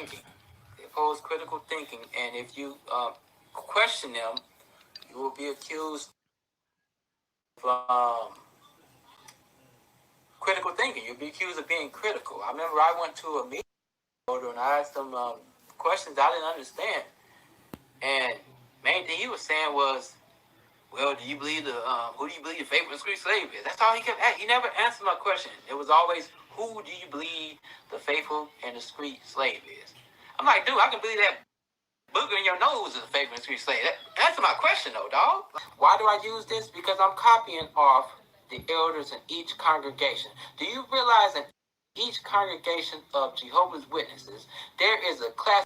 thinking. They oppose critical thinking, and if you question them, you will be accused of critical thinking. You'll be accused of being critical. I remember I went to a meeting and I asked them questions I didn't understand, and main thing he was saying was, "Well, do you believe who do you believe the faithful and discreet slave is?" That's all he kept asking. He never answered my question. It was always, "Who do you believe the faithful and discreet slave is?" I'm like, dude, I can believe that booger in your nose is a faithful and discreet slave. Answer my question, though, dog. Why do I use this? Because I'm copying off the elders in each congregation. Do you realize in each congregation of Jehovah's Witnesses, there is a class?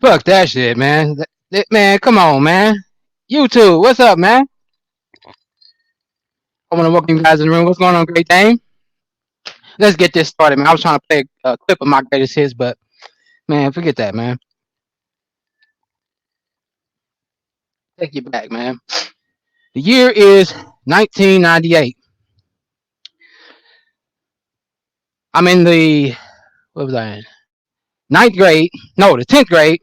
Fuck that shit, man. Man, come on, man. YouTube, what's up, man? I want to welcome you guys in the room. What's going on, Great Dane? Let's get this started, man. I was trying to play a clip of my greatest hits, but man, forget that, man. Take you back, man. The year is 1998. I'm in the what was I in? Ninth grade? No, the 10th grade.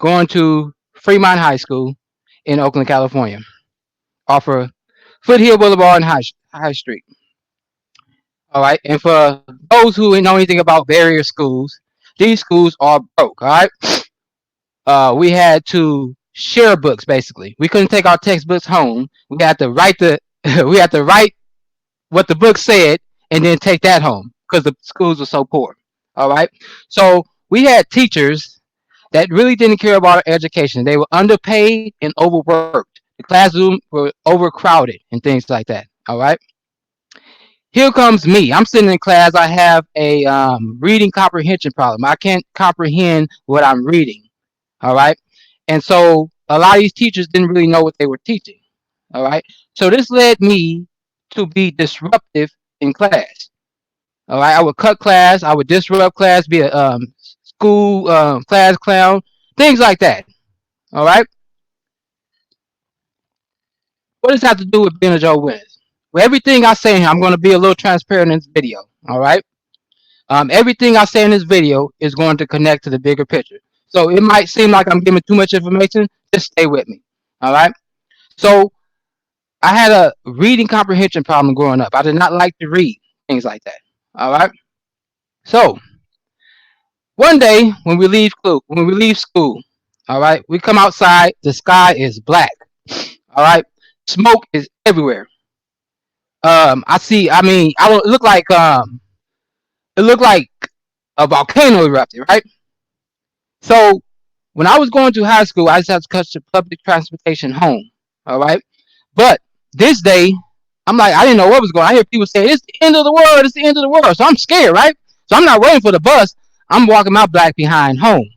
Going to Fremont High School in Oakland, California, off of Foothill Boulevard and High Street. All right, and for those who know anything about barrier schools, these schools are broke. All right, we had to share books basically. We couldn't take our textbooks home. We had to write we had to write what the book said and then take that home because the schools were so poor. All right, so we had teachers that really didn't care about our education. They were underpaid and overworked. The classrooms were overcrowded and things like that. All right. Here comes me. I'm sitting in class. I have a reading comprehension problem. I can't comprehend what I'm reading. All right. And so a lot of these teachers didn't really know what they were teaching. All right. So this led me to be disruptive in class. All right. I would cut class. I would disrupt class, be a school class clown, things like that. All right. What does that have to do with being a Joe Wins? Well, everything I say here, I'm going to be a little transparent in this video. All right. Everything I say in this video is going to connect to the bigger picture. So it might seem like I'm giving too much information. Just stay with me. All right. So I had a reading comprehension problem growing up. I did not like to read, things like that. All right. So one day when we leave school, all right, we come outside. The sky is black. All right. Smoke is everywhere. I see. I mean, I don't look like it looked like a volcano erupted, right? So when I was going to high school, I just had to catch the public transportation home. All right. But this day, I'm like, I didn't know what was going on. I hear people say, it's the end of the world. It's the end of the world. So I'm scared, right? So I'm not waiting for the bus. I'm walking my black behind home.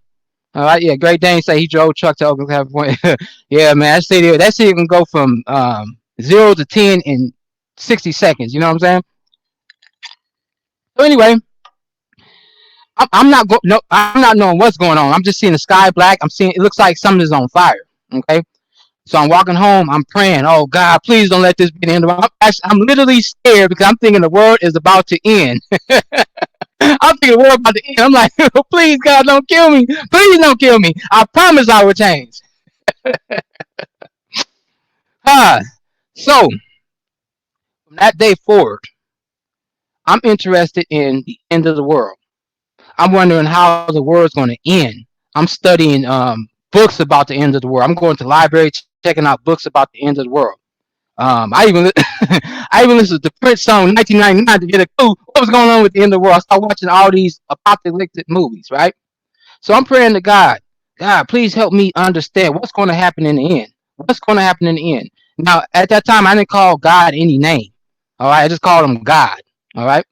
All right. Yeah. Great Dane say he drove truck to Oakland, California. Yeah, man. That city can go from 0 to 10 in 60 seconds. You know what I'm saying? So anyway, I'm not knowing what's going on. I'm just seeing the sky black. I'm seeing it looks like something is on fire. Okay, so I'm walking home. I'm praying. Oh God, please don't let this be the end of my. I'm literally scared because I'm thinking the world is about to end. I'm thinking the world about to end. I'm like, please God, don't kill me. Please don't kill me. I promise I will change. Ah, so from that day forward, I'm interested in the end of the world. I'm wondering how the world's going to end. I'm studying books about the end of the world. I'm going to the library checking out books about the end of the world. I even I even listened to Prince song 1999 to get a clue what was going on with the end of the world. I started watching all these apocalyptic movies, right? So I'm praying to God, God, please help me understand what's going to happen in the end. What's going to happen in the end? Now, at that time, I didn't call God any name. All right, I just called him God. All right.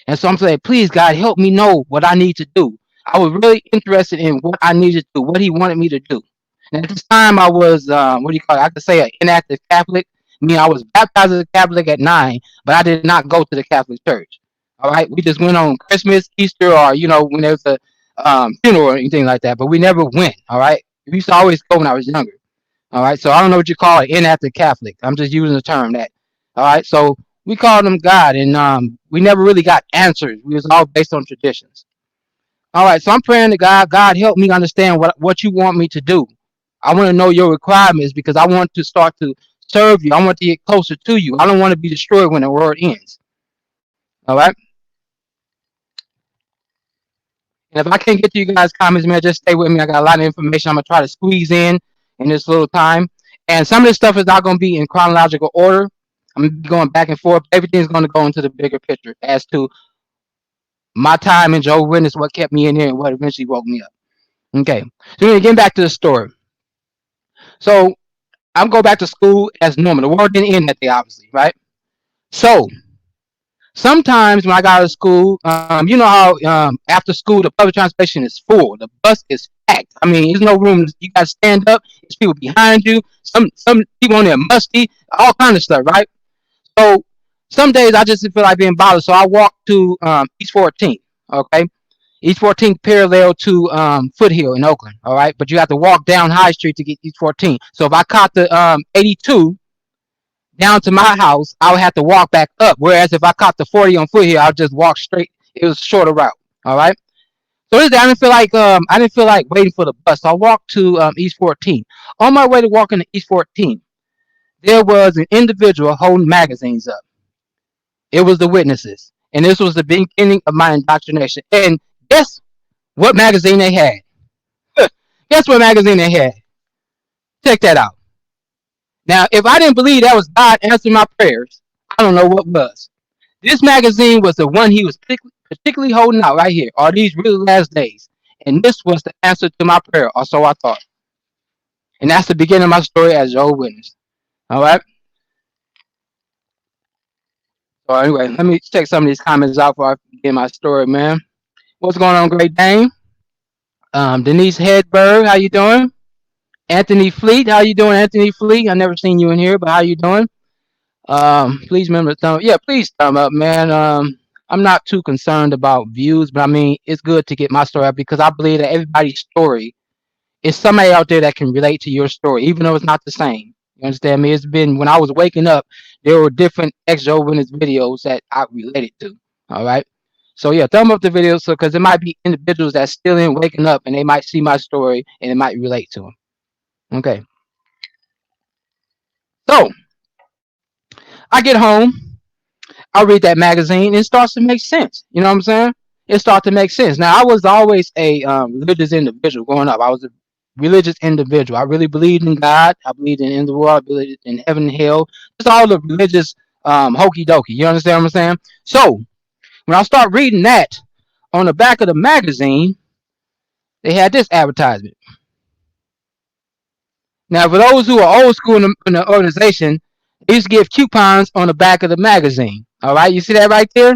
And so I'm saying, please, God, help me know what I need to do. I was really interested in what I needed to do, what He wanted me to do. And at this time, I was, what do you call it? I could say an inactive Catholic. I mean, I was baptized as a Catholic at 9, but I did not go to the Catholic Church. All right, we just went on Christmas, Easter, or when there was a funeral or anything like that. But we never went. All right, we used to always go when I was younger. All right, so I don't know what you call it, inactive Catholic. I'm just using the term that. All right, so we called them God, and we never really got answers. We was all based on traditions. All right, so I'm praying to God. God, help me understand what you want me to do. I want to know your requirements because I want to start to serve you. I want to get closer to you. I don't want to be destroyed when the world ends. All right. And if I can't get to you guys' comments, man, just stay with me. I got a lot of information I'm gonna try to squeeze in this little time. And some of this stuff is not gonna be in chronological order. I'm gonna be going back and forth. Everything's gonna go into the bigger picture as to my time in Jehovah's Witness, what kept me in there, and what eventually woke me up. Okay. So getting back to the story. So I'm going back to school as normal. The world didn't end that day, obviously, right? So sometimes when I got out of school, you know how after school the public transportation is full, the bus is packed. I mean, there's no room. You got to stand up. There's people behind you. Some people on there musty, all kind of stuff, right? So some days I just feel like being bothered, so I walk to East 14th. Okay, East 14th parallel to Foothill in Oakland. All right, but you have to walk down High Street to get East 14th. So if I caught the 82 down to my house, I would have to walk back up. Whereas if I caught the 40 on Foothill, I'll just walk straight. It was a shorter route. All right. So this day I didn't feel like waiting for the bus. So I walked to East 14. On my way to walking to East 14, there was an individual holding magazines up. It was the witnesses, and this was the beginning of my indoctrination. And guess what magazine they had? Guess what magazine they had? Check that out. Now, if I didn't believe that was God answering my prayers, I don't know what was. This magazine was the one he was particularly holding out right here. Are these really last days? And this was the answer to my prayer, or so I thought. And that's the beginning of my story as Jehovah's Witness. All right. So anyway, let me check some of these comments out before I begin my story, man. What's going on, Great Dane? Denise Hedberg, how you doing? Anthony Fleet, how you doing, Anthony Fleet? I never seen you in here, but how you doing? Please remember to thumb. Yeah, please thumb up, man. I'm not too concerned about views, but I mean it's good to get my story out because I believe that everybody's story is somebody out there that can relate to your story, even though it's not the same. You understand me? It's been when I was waking up, there were different ex Jovinus videos that I related to. All right. So yeah, thumb up the video so because there might be individuals that still in waking up and they might see my story and it might relate to them. Okay. So I get home, I read that magazine, and it starts to make sense. You know what I'm saying? It starts to make sense. Now, I was always a religious individual growing up. I was a religious individual. I really believed in God. I believed in the world. I believed in heaven and hell. Just all the religious hokey dokey. You understand what I'm saying? So, when I start reading that, on the back of the magazine, they had this advertisement. Now, for those who are old school in the organization, they used to give coupons on the back of the magazine. All right, you see that right there?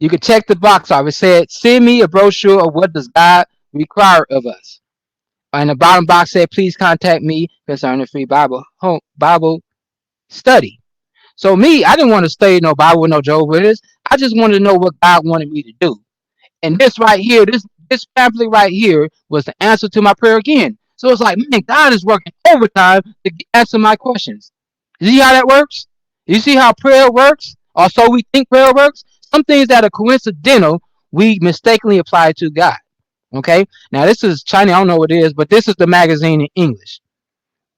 You could check the box off. It said, "Send me a brochure of what does God require of us." And the bottom box said, "Please contact me concerning free Bible study." So me, I didn't want to study no Bible with no Jehovah's Witness. I just wanted to know what God wanted me to do. And this right here, this pamphlet right here was the answer to my prayer again. So it's like, man, God is working overtime to answer my questions. You see how that works? You see how prayer works? Or so we think prayer works? Some things that are coincidental, we mistakenly apply to God. Okay? Now this is Chinese, I don't know what it is, but this is the magazine in English.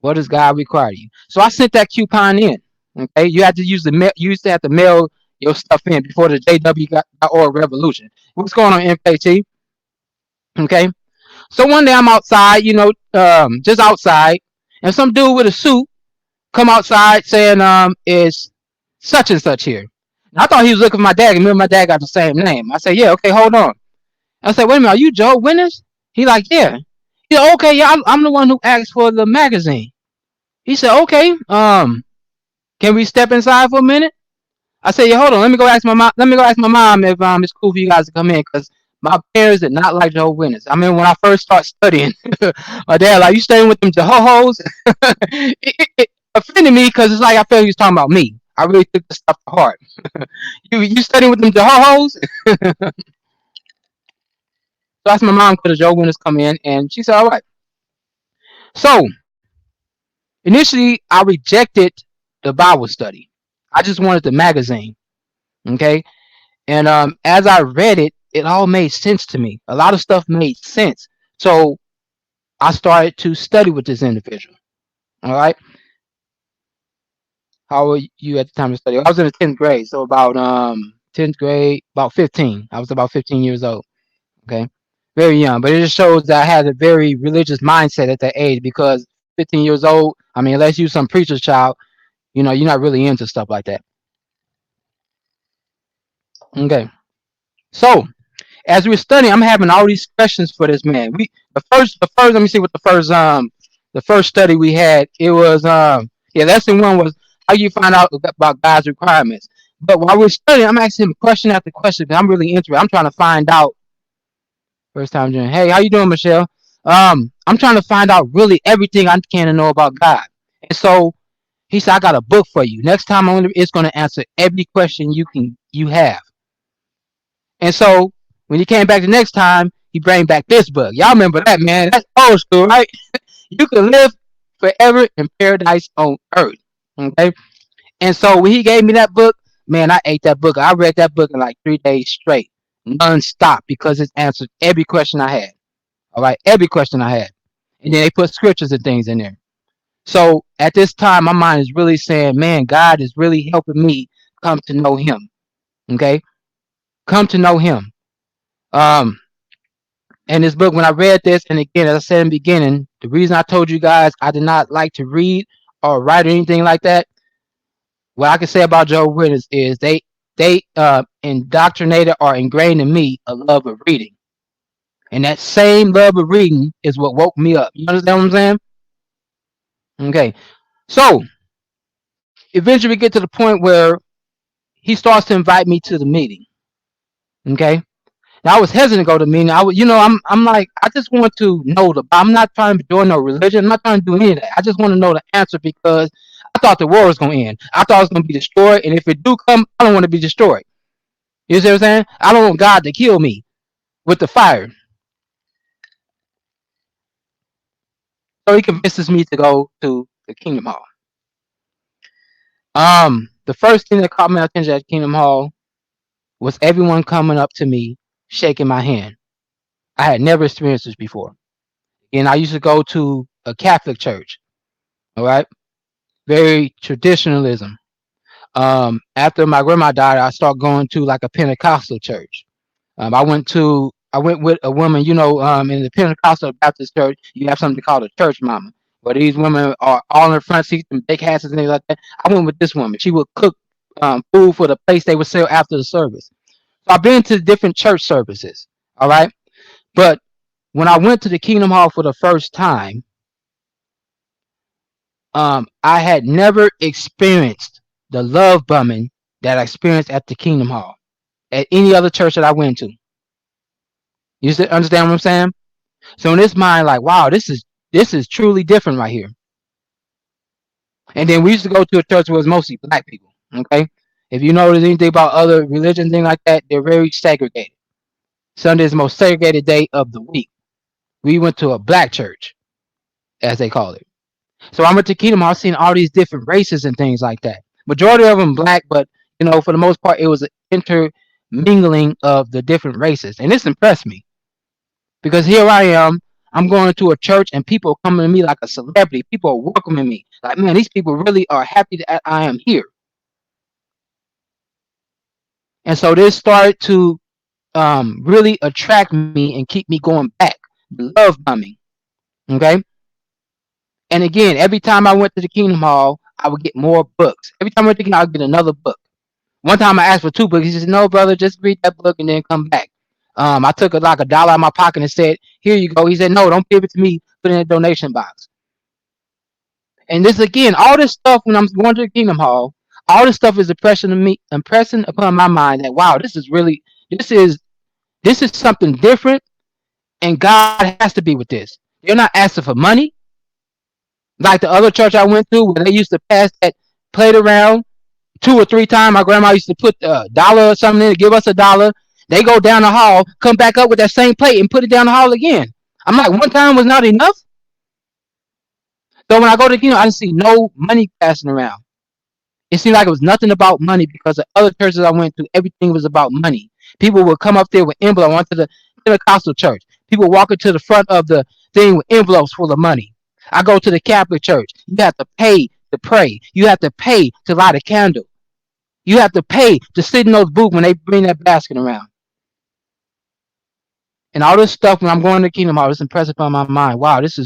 What does God require of you? So I sent that coupon in. Okay, you had to use the mail. You used to have to mail your stuff in before the JW.org revolution. What's going on, MKT? Okay, so one day I'm outside, just outside, and some dude with a suit come outside saying, "Is such and such here?" And I thought he was looking for my dad. Remember, my dad got the same name. I said, "Yeah, okay, hold on." I said, "Wait a minute, are you Joe Winters?" He like, "Yeah." He said, "Okay, yeah, I'm the one who asked for the magazine." He said, "Okay, can we step inside for a minute?" I said, "Yeah, hold on. Let me go ask my mom. Let me go ask my mom if it's cool for you guys to come in because my parents did not like Jehovah's Witness. I mean, when I first started studying, my dad like, you studying with them Jehovah's?" It offended me because it's like I felt he was talking about me. I really took the stuff to heart. You studying with them Jehovah's? So I asked my mom could a Jehovah's Witness come in, and she said, "All right." So Initially, I rejected the Bible study. I just wanted the magazine. Okay. And as I read it, it all made sense to me. A lot of stuff made sense. So I started to study with this individual. All right. How were you at the time of study? I was in the 10th grade. So about 10th grade, about 15. I was about 15 years old. Okay. Very young. But it just shows that I had a very religious mindset at that age because 15 years old, I mean, unless you're some preacher's child, you're not really into stuff like that. Okay. So as we're studying, I'm having all these questions for this man. The first let me see what the first study we had, it was yeah, lesson one was how you find out about God's requirements. But while we're studying, I'm asking him question after question because I'm really interested. I'm trying to find out first time doing, hey, how you doing, Michelle? I'm trying to find out really everything I can to know about God. And so he said, I got a book for you. Next time it's gonna answer every question you have. And so when he came back the next time, he brought back this book. Y'all remember that, man? That's old school, right? You can live forever in paradise on earth. Okay. And so when he gave me that book, man, I ate that book. I read that book in like 3 days straight, non-stop, because it answered every question I had. All right, every question I had. And then they put scriptures and things in there. So at this time, my mind is really saying, man, God is really helping me come to know Him. Okay, come to know Him. Um, And this book, when I read this, and again, as I said in the beginning, the reason I told you guys I did not like to read or write or anything like that, what I can say about Jehovah's Witnesses is they indoctrinated or ingrained in me a love of reading, and that same love of reading is what woke me up. You understand what I'm saying? Okay, so eventually we get to the point where he starts to invite me to the meeting. Okay, now I was hesitant to go to the meeting. I'm like, I just want to know I'm not trying to join no religion. I'm not trying to do any of that. I just want to know the answer because I thought the war was going to end. I thought it was going to be destroyed. And if it do come, I don't want to be destroyed. You see what I'm saying? I don't want God to kill me with the fire. So he convinces me to go to the Kingdom Hall. The first thing that caught my attention at Kingdom Hall was everyone coming up to me, shaking my hand. I had never experienced this before. And I used to go to a Catholic church. All right, very traditionalism. After my grandma died, I started going to like a Pentecostal church. I went with a woman, in the Pentecostal Baptist church, you have something called a church mama, where these women are all in the front seats and big hats and things like that. I went with this woman. She would cook food for the place they would sell after the service. So I've been to different church services. All right, but when I went to the Kingdom Hall for the first time, I had never experienced the love bombing that I experienced at the Kingdom Hall at any other church that I went to. You understand what I'm saying? So in this mind, like, wow, this is truly different right here. And then we used to go to a church where it was mostly black people. Okay, if you notice anything about other religions, thing like that, they're very segregated. Sunday is the most segregated day of the week. We went to a black church, as they call it. So I went to Kingdom. I was seeing all these different races and things like that. Majority of them black, but for the most part, it was an intermingling of the different races, and this impressed me because here I am. I'm going to a church, and people are coming to me like a celebrity. People are welcoming me. Like, man, these people really are happy that I am here. And so this started to really attract me and keep me going back. Love bombing. Okay. And again, every time I went to the Kingdom Hall, I would get more books. Every time I went to the Kingdom Hall, I would get another book. One time I asked for 2 books. He said, "No, brother, just read that book and then come back." I took like $1 out of my pocket and said, "Here you go." He said, "No, don't give it to me. Put it in a donation box." And this again, all this stuff when I'm going to the Kingdom Hall, all this stuff is impressing upon my mind that wow, this is this is something different, and God has to be with this. They're not asking for money like the other church I went to where they used to pass that plate around 2 or 3 times. My grandma used to put a dollar or something in to give us $1. They go down the hall, come back up with that same plate and put it down the hall again. I'm like, one time was not enough. So when I go to the kingdom, I didn't see no money passing around. It seemed like it was nothing about money because the other churches I went to, everything was about money. People would come up there with envelopes. I went to the Pentecostal church. People walk into the front of the thing with envelopes full of money. I go to the Catholic church. You have to pay to pray. You have to pay to light a candle. You have to pay to sit in those booths when they bring that basket around. And all this stuff, when I'm going to the kingdom hall, it's impressed upon my mind. Wow, this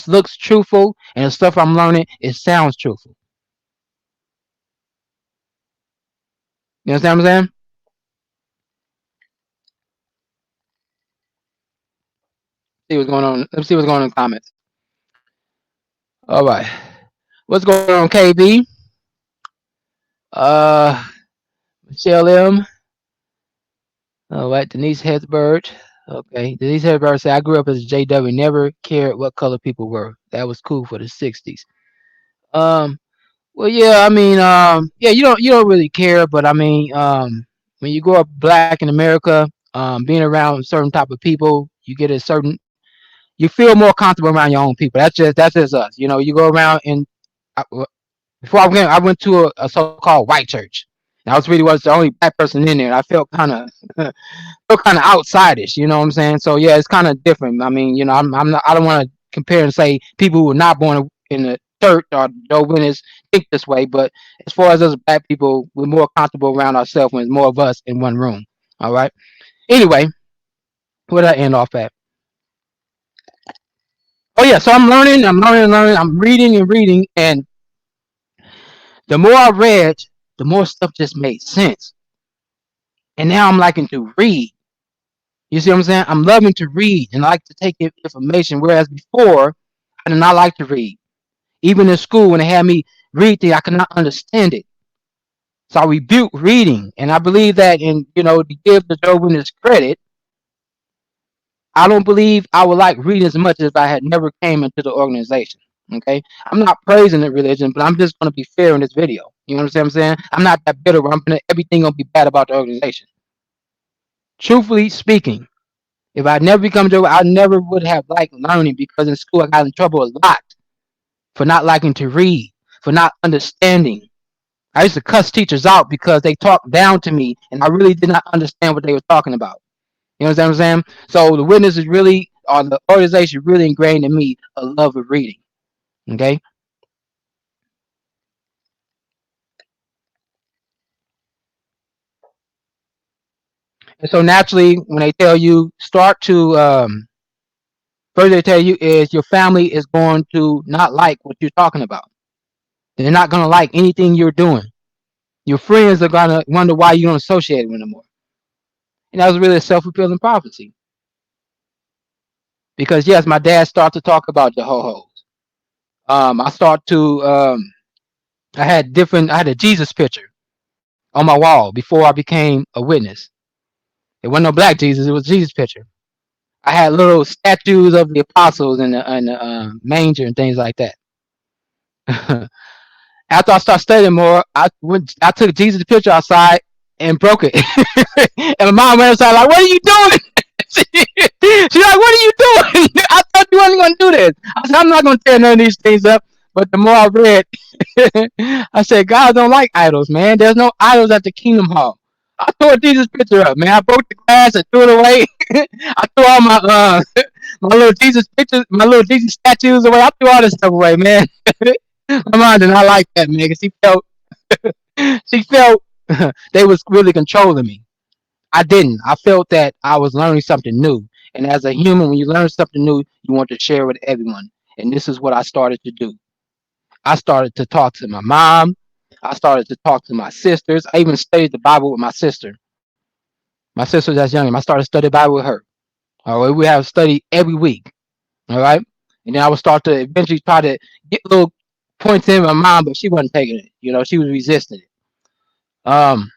looks truthful, and the stuff I'm learning, it sounds truthful. You understand what I'm saying? See what's going on. Let's see what's going on in the comments. All right. What's going on, KB? Uh, Michelle M. All right. Denise Hesbert. Okay. Denise Hesbert said, I grew up as a JW, never cared what color people were. That was cool for the 60s. Um, well, yeah, I mean, yeah, you don't really care, but I mean, when you grow up black in America, being around certain type of people, you feel more comfortable around your own people. That's just us. You go around and I, before I went to a so-called white church. And I was the only black person in there. And I felt kind of felt kind of outsidish. You know what I'm saying? So yeah, it's kind of different. I mean, I'm not. I don't want to compare and say people who were not born in the church or Jehovah's Witnesses think this way. But as far as us black people, we're more comfortable around ourselves when there's more of us in one room. All right. Anyway, where did I end off at? Oh yeah, so I'm learning. I'm learning. Learning. I'm reading and reading, and the more I read, the more stuff just made sense. And now I'm liking to read. You see what I'm saying? I'm loving to read and I like to take information, whereas before I did not like to read. Even in school, when they had me read things, I could not understand it. So I rebuke reading, and I believe that, to give the Jovin credit, I don't believe I would like reading as much as if I had never came into the organization. Okay, I'm not praising the religion, but I'm just going to be fair in this video. You know what I'm saying? I'm not that bitter where everything gonna be bad about the organization. Truthfully speaking, if I never become Joe, I never would have liked learning because in school I got in trouble a lot for not liking to read, for not understanding. I used to cuss teachers out because they talked down to me and I really did not understand what they were talking about. You know what I'm saying? So the witnesses really, or the organization really ingrained in me a love of reading. Okay? And so naturally, when they tell you start to, first they tell you is your family is going to not like what you're talking about. They're not going to like anything you're doing. Your friends are going to wonder why you don't associate with them anymore. And that was really a self-fulfilling prophecy. Because yes, my dad started to talk about Jehovah. I start to I had a Jesus picture on my wall before I became a witness. It wasn't no black Jesus, it was Jesus picture. I had little statues of the apostles in the manger and things like that. After I started studying more, I took Jesus' picture outside and broke it. And my mom went outside like, "What are you doing?" She's like, "What are you doing? I thought you weren't going to do this." I said, "I'm not going to tear none of these things up." But the more I read, I said, "God don't like idols, man. There's no idols at the Kingdom Hall." I tore Jesus' picture up, man. I broke the glass and threw it away. I threw all my my little Jesus pictures, my little Jesus statues away. I threw all this stuff away, man. My mom did not like that, man, because she felt they was really controlling me. I didn't. I felt that I was learning something new. And as a human, when you learn something new, you want to share with everyone. And this is what I started to do. I started to talk to my mom. I started to talk to my sisters. I even studied the Bible with my sister. My sister that's younger. I started to study the Bible with her. All right, we have study every week. All right, and then I would start to eventually try to get little points in my mom, but she wasn't taking it. She was resisting it. Um,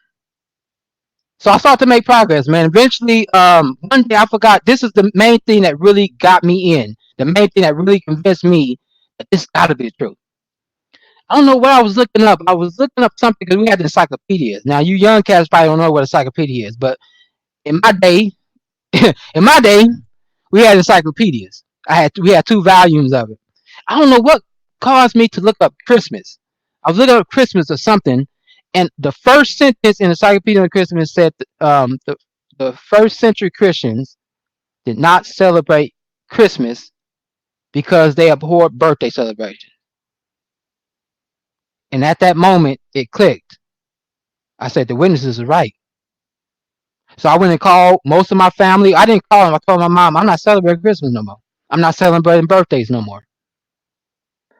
So I started to make progress, man. Eventually, one day I forgot. This is the main thing that really got me in. The main thing that really convinced me that this got to be the truth. I don't know what I was looking up. I was looking up something because we had the encyclopedias. Now, you young cats probably don't know what a encyclopedia is, but in my day, in my day, we had encyclopedias. We had 2 volumes of it. I don't know what caused me to look up Christmas. I was looking up Christmas or something, and the first sentence in the Encyclopedia of Christmas said the first century Christians did not celebrate Christmas because they abhorred birthday celebration. And at that moment, it clicked. I said, the witnesses are right. So I went and called most of my family. I didn't call them. I told my mom, I'm not celebrating Christmas no more. I'm not celebrating birthdays no more.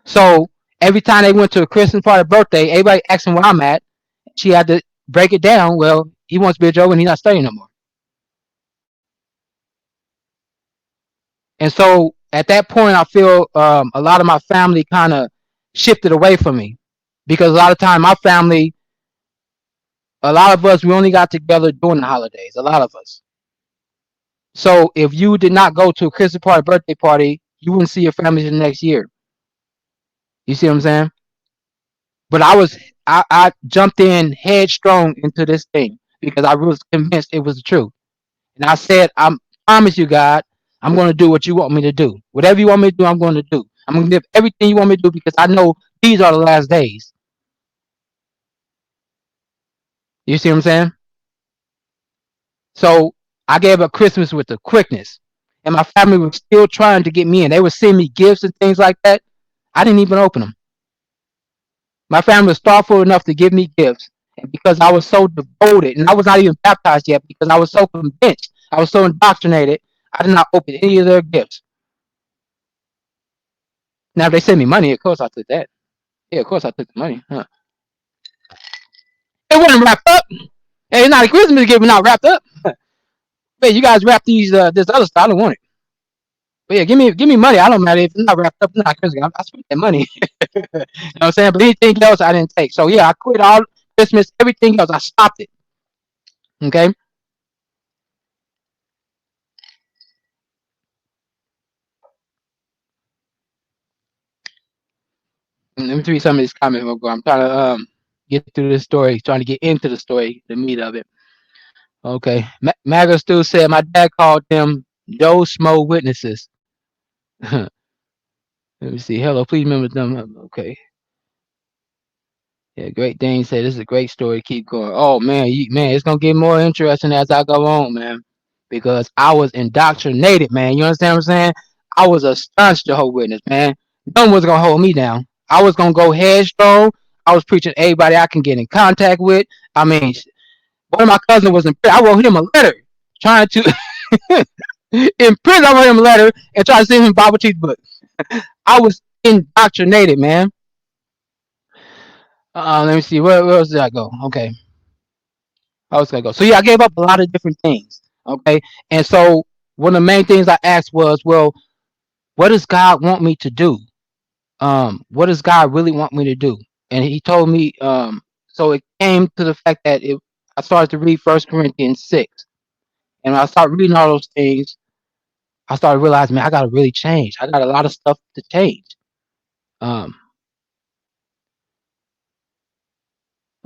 So every time they went to a Christmas party, birthday, everybody asking where I'm at. She had to break it down. Well, he wants to be a Joe and he's not studying no more. And so at that point, I feel a lot of my family kind of shifted away from me because a lot of time my family, a lot of us, we only got together during the holidays. A lot of us. So if you did not go to a Christmas party, birthday party, you wouldn't see your family the next year. You see what I'm saying? But I jumped in headstrong into this thing because I was convinced it was the truth. And I said, I promise you, God, I'm going to do what you want me to do. Whatever you want me to do, I'm going to do. I'm going to give everything you want me to do because I know these are the last days. You see what I'm saying? So I gave up Christmas with the quickness. And my family was still trying to get me in. They would send me gifts and things like that. I didn't even open them. My family was thoughtful enough to give me gifts. And because I was so devoted, and I was not even baptized yet because I was so convinced, I was so indoctrinated, I did not open any of their gifts. Now, if they send me money, of course I took that. Yeah, of course I took the money. Huh. It wasn't wrapped up. Hey, it's not a Christmas gift, not wrapped up. Hey, you guys wrap these this other stuff. I don't want it. But yeah, give me money. I don't matter if it's not wrapped up. It's not Christmas. I spent that money. You know what I'm saying? But anything else, I didn't take. So yeah, I quit all Christmas. Everything else, I stopped it. Okay. And let me read some of these comments. I'm trying to get through this story. Trying to get into the story, the meat of it. Okay. Maga still said my dad called them Joe Smo witnesses. Let me see. Hello, please remember them. Okay. Yeah, Great Dane said this is a great story. Keep going. Oh man, man, it's gonna get more interesting as I go on, man. Because I was indoctrinated, man. You understand what I'm saying? I was a staunch Jehovah's Witness, man. No one was gonna hold me down. I was gonna go headstrong. I was preaching to everybody I can get in contact with. I mean, one of my cousins was in prison. I wrote him a letter trying to in prison. I wrote him a letter and tried to send him Bible teach book. I was indoctrinated, man. Let me see. Where else did I go? Okay. I was gonna go. So yeah, I gave up a lot of different things. Okay. And so one of the main things I asked was, well, what does God want me to do? What does God really want me to do? And he told me, so it came to the fact that I started to read First Corinthians 6. And when I started reading all those things, I started realizing, man, I gotta really change. I got a lot of stuff to change. Um,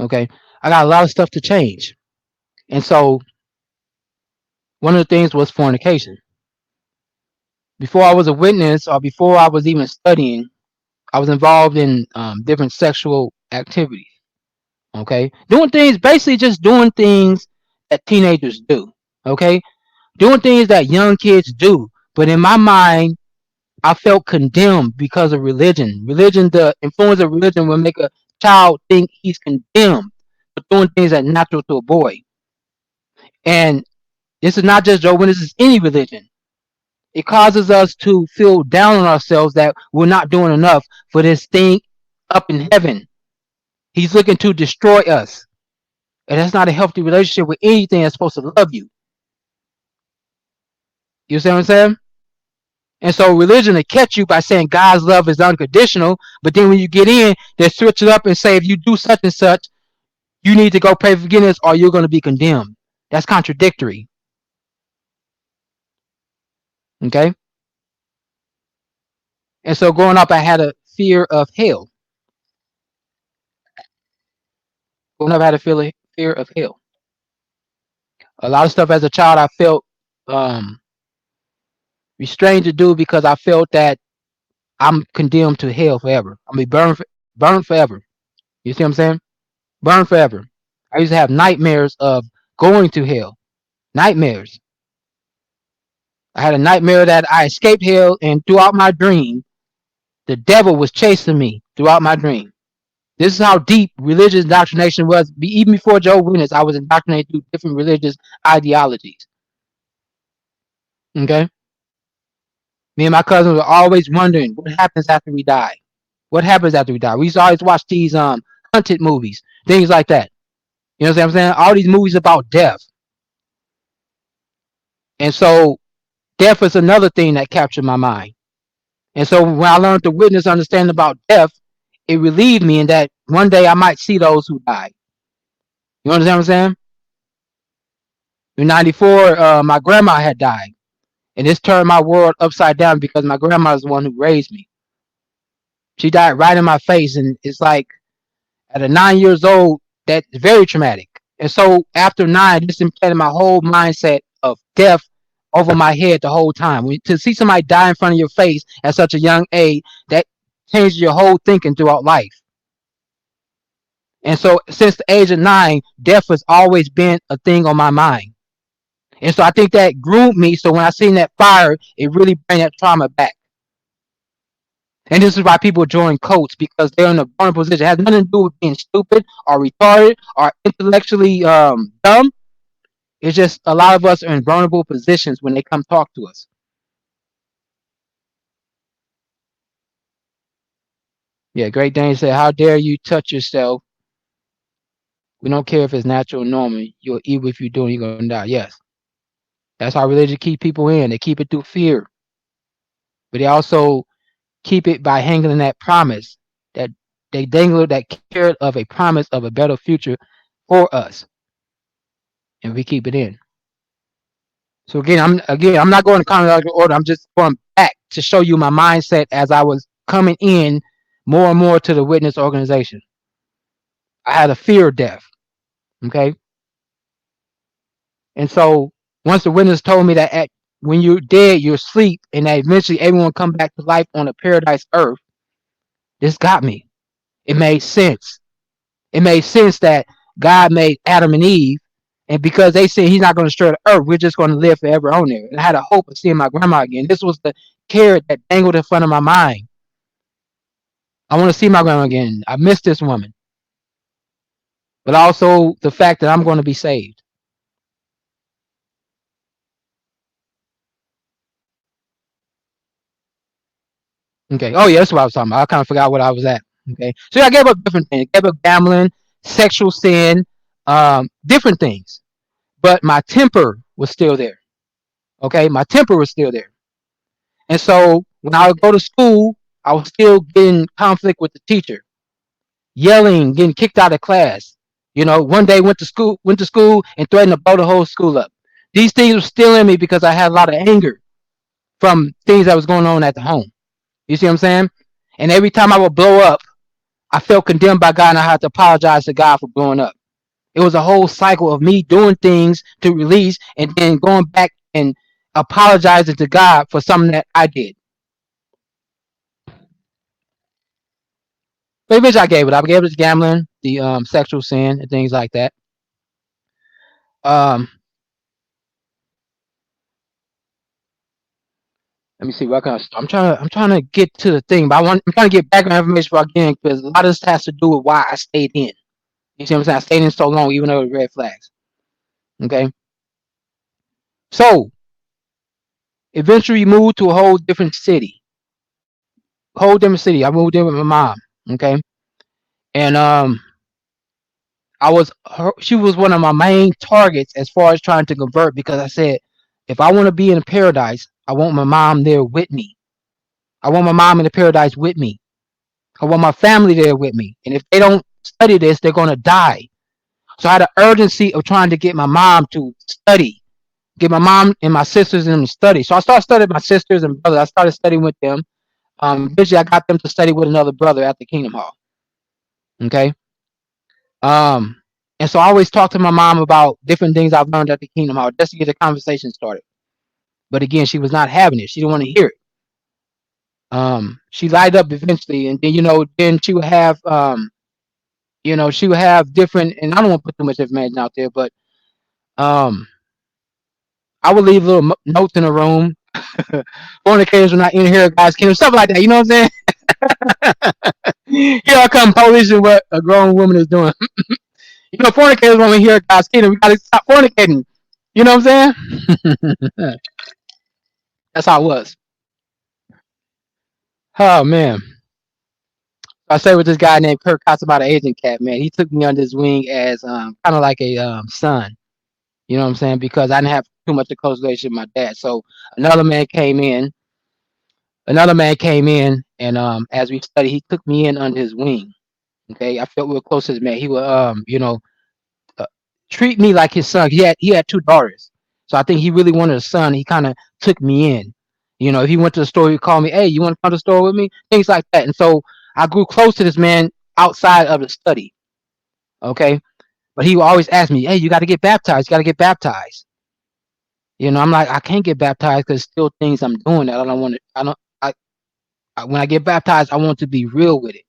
okay. I got a lot of stuff to change. And so one of the things was fornication. Before I was a witness or before I was even studying, I was involved in different sexual activities. Okay, doing things, basically just doing things that teenagers do. Okay, doing things that young kids do. But in my mind, I felt condemned because of religion. Religion, the influence of religion will make a child think he's condemned for doing things that are natural to a boy. And this is not just Jehovah's Witnesses, this is any religion. It causes us to feel down on ourselves that we're not doing enough for this thing up in heaven. He's looking to destroy us. And that's not a healthy relationship with anything that's supposed to love you. You see what I'm saying? And so religion will catch you by saying God's love is unconditional, but then when you get in, they switch it up and say if you do such and such, you need to go pray for forgiveness or you're going to be condemned. That's contradictory. Okay? And so growing up, I had a fear of hell. Growing up, I had a fear of hell. A lot of stuff as a child I felt um, restrained to do because I felt that I'm condemned to hell forever. I'm gonna be burned forever. You see what I'm saying? Burned forever. I used to have nightmares of going to hell. Nightmares. I had a nightmare that I escaped hell, and throughout my dream, the devil was chasing me throughout my dream. This is how deep religious indoctrination was. Even before Jehovah's Witness, I was indoctrinated through different religious ideologies. Okay? Me and my cousins were always wondering what happens after we die. What happens after we die? We used to always watch these hunted movies, things like that. You know what I'm saying? All these movies about death. And so death is another thing that captured my mind. And so when I learned to witness, understand about death, it relieved me in that one day I might see those who died. You understand what I'm saying? In '94, my grandma had died, and this turned my world upside down because my grandma is the one who raised me. She died right in my face, and it's like at a 9 years old, that's very traumatic. And so after 9, this implanted my whole mindset of death over my head the whole time. To see somebody die in front of your face at such a young age, that changes your whole thinking throughout life. And so since the age of 9, death has always been a thing on my mind. And so I think that groomed me. So when I seen that fire, it really bring that trauma back. And this is why people join cults, because they're in a vulnerable position. It has nothing to do with being stupid or retarded or intellectually dumb. It's just a lot of us are in vulnerable positions when they come talk to us. Yeah, Great Dane said, "How dare you touch yourself? We don't care if it's natural or normal. You'll evil if you do, and you're gonna die." Yes, that's how religion keep people in. They keep it through fear, but they also keep it by hanging in that promise that they dangle that carrot of a promise of a better future for us, and we keep it in. So I'm not going to chronological order. I'm just going back to show you my mindset as I was coming in more and more to the witness organization. I had a fear of death. Okay, and so once the witness told me that when you're dead, you're asleep, and that eventually everyone come back to life on a paradise earth, this got me. It made sense. It made sense that God made Adam and Eve, and because they said He's not going to destroy the earth, we're just going to live forever on there. And I had a hope of seeing my grandma again. This was the carrot that dangled in front of my mind. I want to see my grandma again. I miss this woman, but also the fact that I'm going to be saved. Okay. Oh yeah, that's what I was talking about. I kind of forgot what I was at. Okay. So I gave up different things. I gave up gambling, sexual sin, different things. But my temper was still there. Okay, my temper was still there. And so when I would go to school, I was still getting conflict with the teacher, yelling, getting kicked out of class. You know, one day went to school and threatened to blow the whole school up. These things were still in me because I had a lot of anger from things that was going on at the home. You see what I'm saying? And every time I would blow up, I felt condemned by God and I had to apologize to God for blowing up. It was a whole cycle of me doing things to release and then going back and apologizing to God for something that I did. But eventually I gave it up. I gave it to gambling, the sexual sin, and things like that. Um, Let me see what kind of. I'm trying to get to the thing, but I'm trying to get background information for again because a lot of this has to do with why I stayed in. You see what I'm saying? I stayed in so long, even though it was red flags. Okay, so eventually moved to a whole different city. Whole different city. I moved in with my mom. Okay, and she was one of my main targets as far as trying to convert because I said, if I want to be in a paradise, I want my mom there with me. I want my mom in the paradise with me. I want my family there with me. And if they don't study this, they're going to die. So I had an urgency of trying to get my mom to study, get my mom and my sisters in to study. So I started studying with my sisters and brothers. I started studying with them. Eventually, I got them to study with another brother at the Kingdom Hall. Okay. Um, and so I always talk to my mom about different things I've learned at the Kingdom Hall just to get the conversation started. But again, she was not having it. She didn't want to hear it. She lied up eventually, and then then she would have she would have different, and I don't want to put too much information out there, but um, I would leave little notes in the room. Fornicators when I in here, guys, can stuff like that. You know what I'm saying? Here I come policing what a grown woman is doing. Fornicators when we hear God's kingdom, we gotta stop fornicating. You know what I'm saying? That's how it was. Oh man. I stayed with this guy named Kirk Cots about an Asian cat, man. He took me under his wing as kind of like a son. You know what I'm saying? Because I didn't have too much of a close relationship with my dad. So another man came in. Another man came in, and as we studied, he took me in under his wing. Okay, I felt real close to this man. He would uh, treat me like his son. He had two daughters, so I think he really wanted a son. He kind of took me in. If he went to the store, he'd call me, "Hey, you want to come to the store with me?" Things like that. And so I grew close to this man outside of the study. Okay, but he would always ask me, "Hey, you got to get baptized. You got to get baptized." I'm like, I can't get baptized because still things I'm doing that I don't want to. I don't. When I get baptized, I want to be real with it.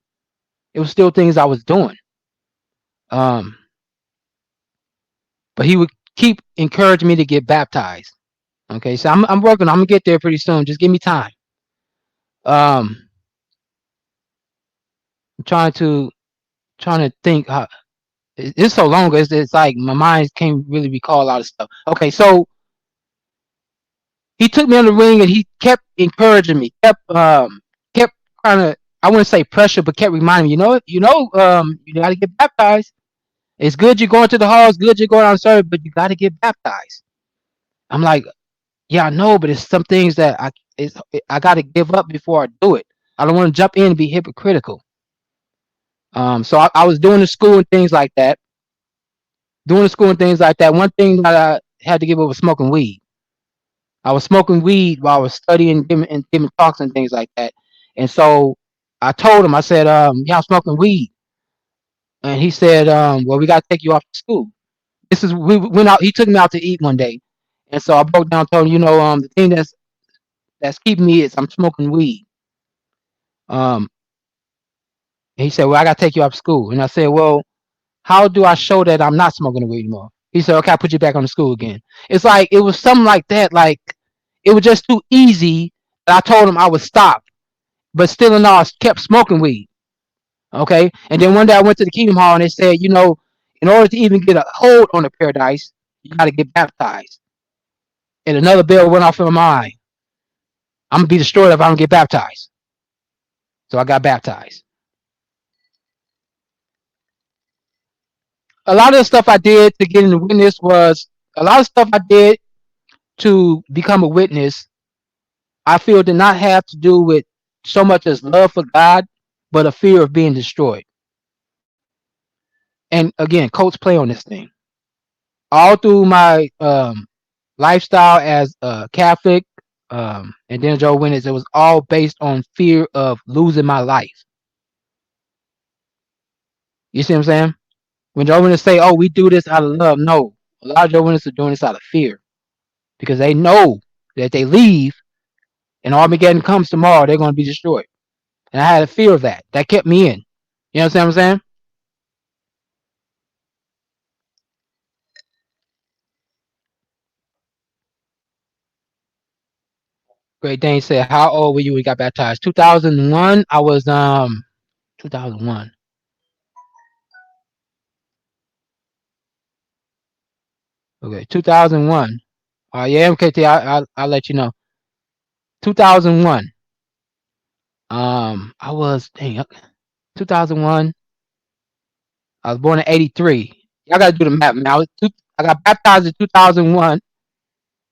It was still things I was doing. Um, but he would keep encouraging me to get baptized. Okay, so I'm working. I'm gonna get there pretty soon. Just give me time. Um, I'm trying to think. It's so long. It's like my mind can't really recall a lot of stuff. Okay, so he took me on the ring and he kept encouraging me. Kept kind of, I wouldn't say pressure, but kept reminding me. You got to get baptized. It's good you're going to the hall. It's good you're going on service, but you got to get baptized. I'm like, yeah, I know, but it's some things that I got to give up before I do it. I don't want to jump in and be hypocritical. So I was doing the school and things like that. Doing the school and things like that. One thing that I had to give up was smoking weed. I was smoking weed while I was studying and giving talks and things like that. And so I told him, I said, yeah, I'm smoking weed. And he said, well, we got to take you off to school. We went out. He took me out to eat one day, and so I broke down, told him, the thing that's keeping me is I'm smoking weed. Um, and he said, well, I got to take you off to school. And I said, well, how do I show that I'm not smoking the weed anymore? He said, okay, I'll put you back on the school again. It's like it was something like that. Like it was just too easy that I told him I would stop, but still and all, I kept smoking weed. Okay, and then one day I went to the Kingdom Hall and they said, in order to even get a hold on the paradise, you got to get baptized. And another bell went off in my mind. I'm gonna be destroyed if I don't get baptized. So I got baptized. A lot of the stuff I did to get in the witness was a lot of stuff I did to become a witness. I feel did not have to do with so much as love for God, but a fear of being destroyed. And again, coach play on this thing. All through my lifestyle as a Catholic, and then Joe Witness, it was all based on fear of losing my life. You see what I'm saying? When Joe Witness say, "Oh, we do this out of love," no, a lot of Joe Witness are doing this out of fear because they know that if they leave and Armageddon comes tomorrow, they're going to be destroyed. And I had a fear of that. That kept me in. You understand what I'm saying? Great Dane said, "How old were you when you got baptized?" 2001. I was 2001. Okay, 2001. Yeah, MKT. I'll let you know. 2001. I was 2001. I was born in '83. Y'all got to do the math. Now I got baptized in 2001,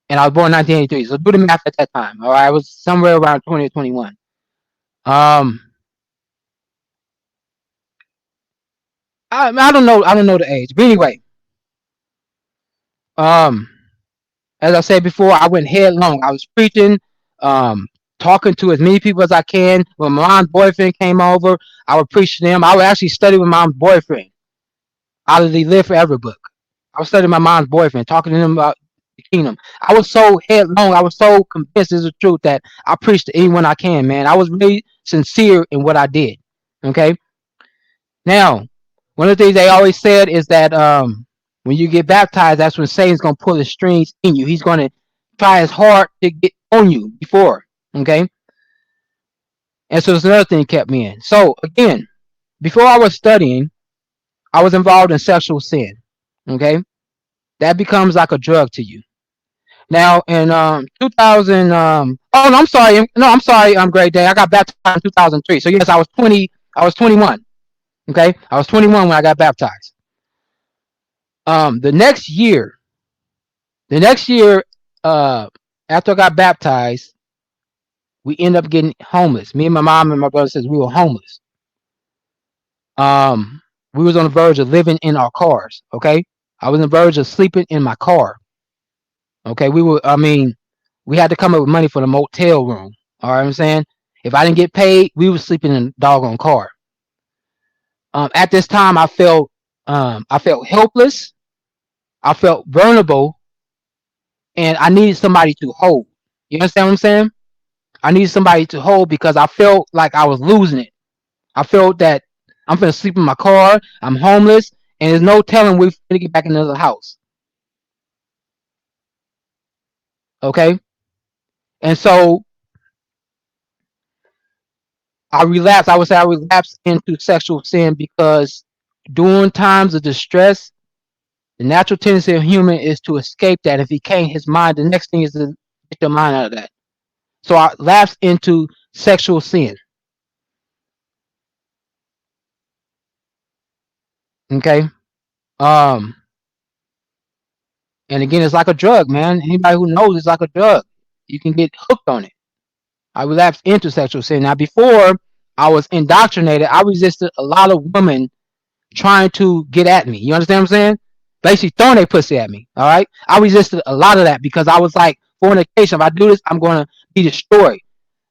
and I was born in 1983. So do the math at that time. All right, I was somewhere around 20 or 21. Um, I don't know. I don't know the age, but anyway, um, as I said before, I went headlong. I was preaching, um, talking to as many people as I can. When my mom's boyfriend came over, I would preach to them. I would actually study with my mom's boyfriend out of the Live Forever book. I was studying my mom's boyfriend, talking to him about the kingdom. I was so headlong. I was so convinced this is the truth that I preached to anyone I can, man. I was really sincere in what I did. Okay. Now, one of the things they always said is that when you get baptized, that's when Satan's gonna pull the strings in you. He's gonna try his hard to get on you before. Okay. And so there's another thing that kept me in. So again, before I was studying, I was involved in sexual sin. Okay. That becomes like a drug to you. Now in 2000, oh no, I'm sorry, no, I'm sorry, Great Day. I got baptized in 2003. So yes, I was 20. I was 21. Okay, I was 21 when I got baptized. The next year, the next year, uh, after I got baptized, we ended up getting homeless. Me and my mom and my brother says we were homeless. Um, we was on the verge of living in our cars. Okay, I was on the verge of sleeping in my car. Okay, we were. I mean, we had to come up with money for the motel room. All right, I'm saying if I didn't get paid, we was sleeping in a doggone car. At this time, I felt helpless. I felt vulnerable, and I needed somebody to hold. You understand what I'm saying? I needed somebody to hold because I felt like I was losing it. I felt that I'm gonna sleep in my car. I'm homeless, and there's no telling we're gonna get back in another house. Okay, and so I relapsed. I would say I relapsed into sexual sin because during times of distress, the natural tendency of human is to escape that. If he can't, his mind, the next thing is to get your mind out of that. So I lapsed into sexual sin. Okay. Um, and again, it's like a drug, man. Anybody who knows it's like a drug. You can get hooked on it. I relapsed into sexual sin. Now, before I was indoctrinated, I resisted a lot of women trying to get at me. You understand what I'm saying? Basically throwing their pussy at me. All right. I resisted a lot of that because I was like, fornication. If I do this, I'm going to be destroyed.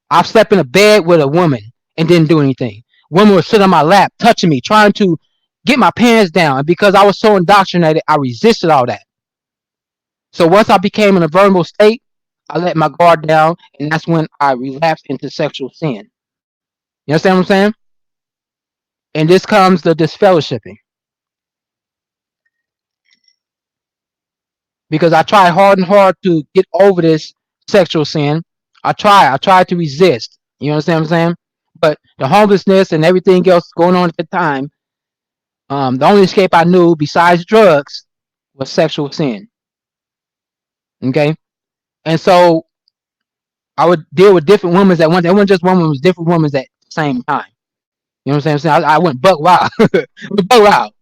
I've slept in a bed with a woman and didn't do anything. Women would sit on my lap, touching me, trying to get my pants down. And because I was so indoctrinated, I resisted all that. So once I became in a vulnerable state, I let my guard down, and that's when I relapsed into sexual sin. You understand what I'm saying? And this comes the disfellowshipping. Because I tried hard and hard to get over this sexual sin. I tried to resist. You understand what I'm saying? But the homelessness and everything else going on at the time, the only escape I knew besides drugs was sexual sin. Okay, and so I would deal with different women at once. It wasn't just one woman; it was different women at the same time. You know what I'm saying? I went buck wild, buck wild.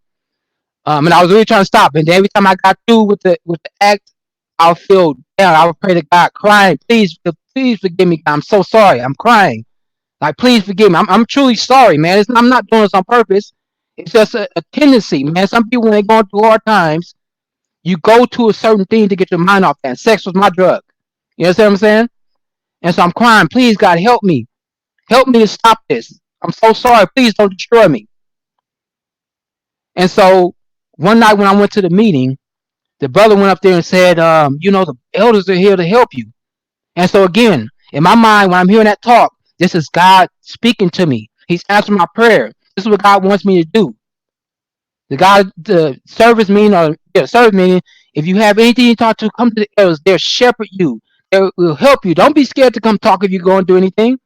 And I was really trying to stop. And then every time I got through with the act, I'll feel down. I would pray to God, crying, please forgive me. I'm so sorry. I'm crying. Like, please forgive me. I'm truly sorry, man. I'm not doing this on purpose. It's just a tendency, man. Some people, when they're going through hard times, you go to a certain thing to get your mind off that. Sex was my drug. You understand what I'm saying? And so I'm crying, please, God, help me. Help me to stop this. I'm so sorry. Please don't destroy me. And so one night when I went to the meeting, the brother went up there and said, the elders are here to help you. And so again, in my mind, when I'm hearing that talk, this is God speaking to me. He's answering my prayer. This is what God wants me to do. The service meeting service meeting, if you have anything to talk to, come to the elders. They'll shepherd you. They will help you. Don't be scared to come talk if you're going to do anything.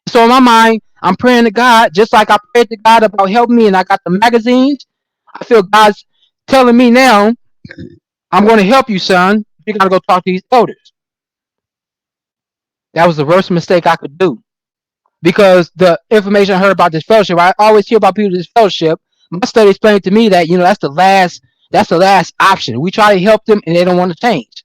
So in my mind, I'm praying to God, just like I prayed to God about helping me and I got the magazines. I feel God's telling me now, I'm going to help you, son. You got to go talk to these elders. That was the worst mistake I could do. Because the information I heard about this fellowship, I always hear about people in this fellowship. My study explained to me that, that's the last option. We try to help them and they don't want to change.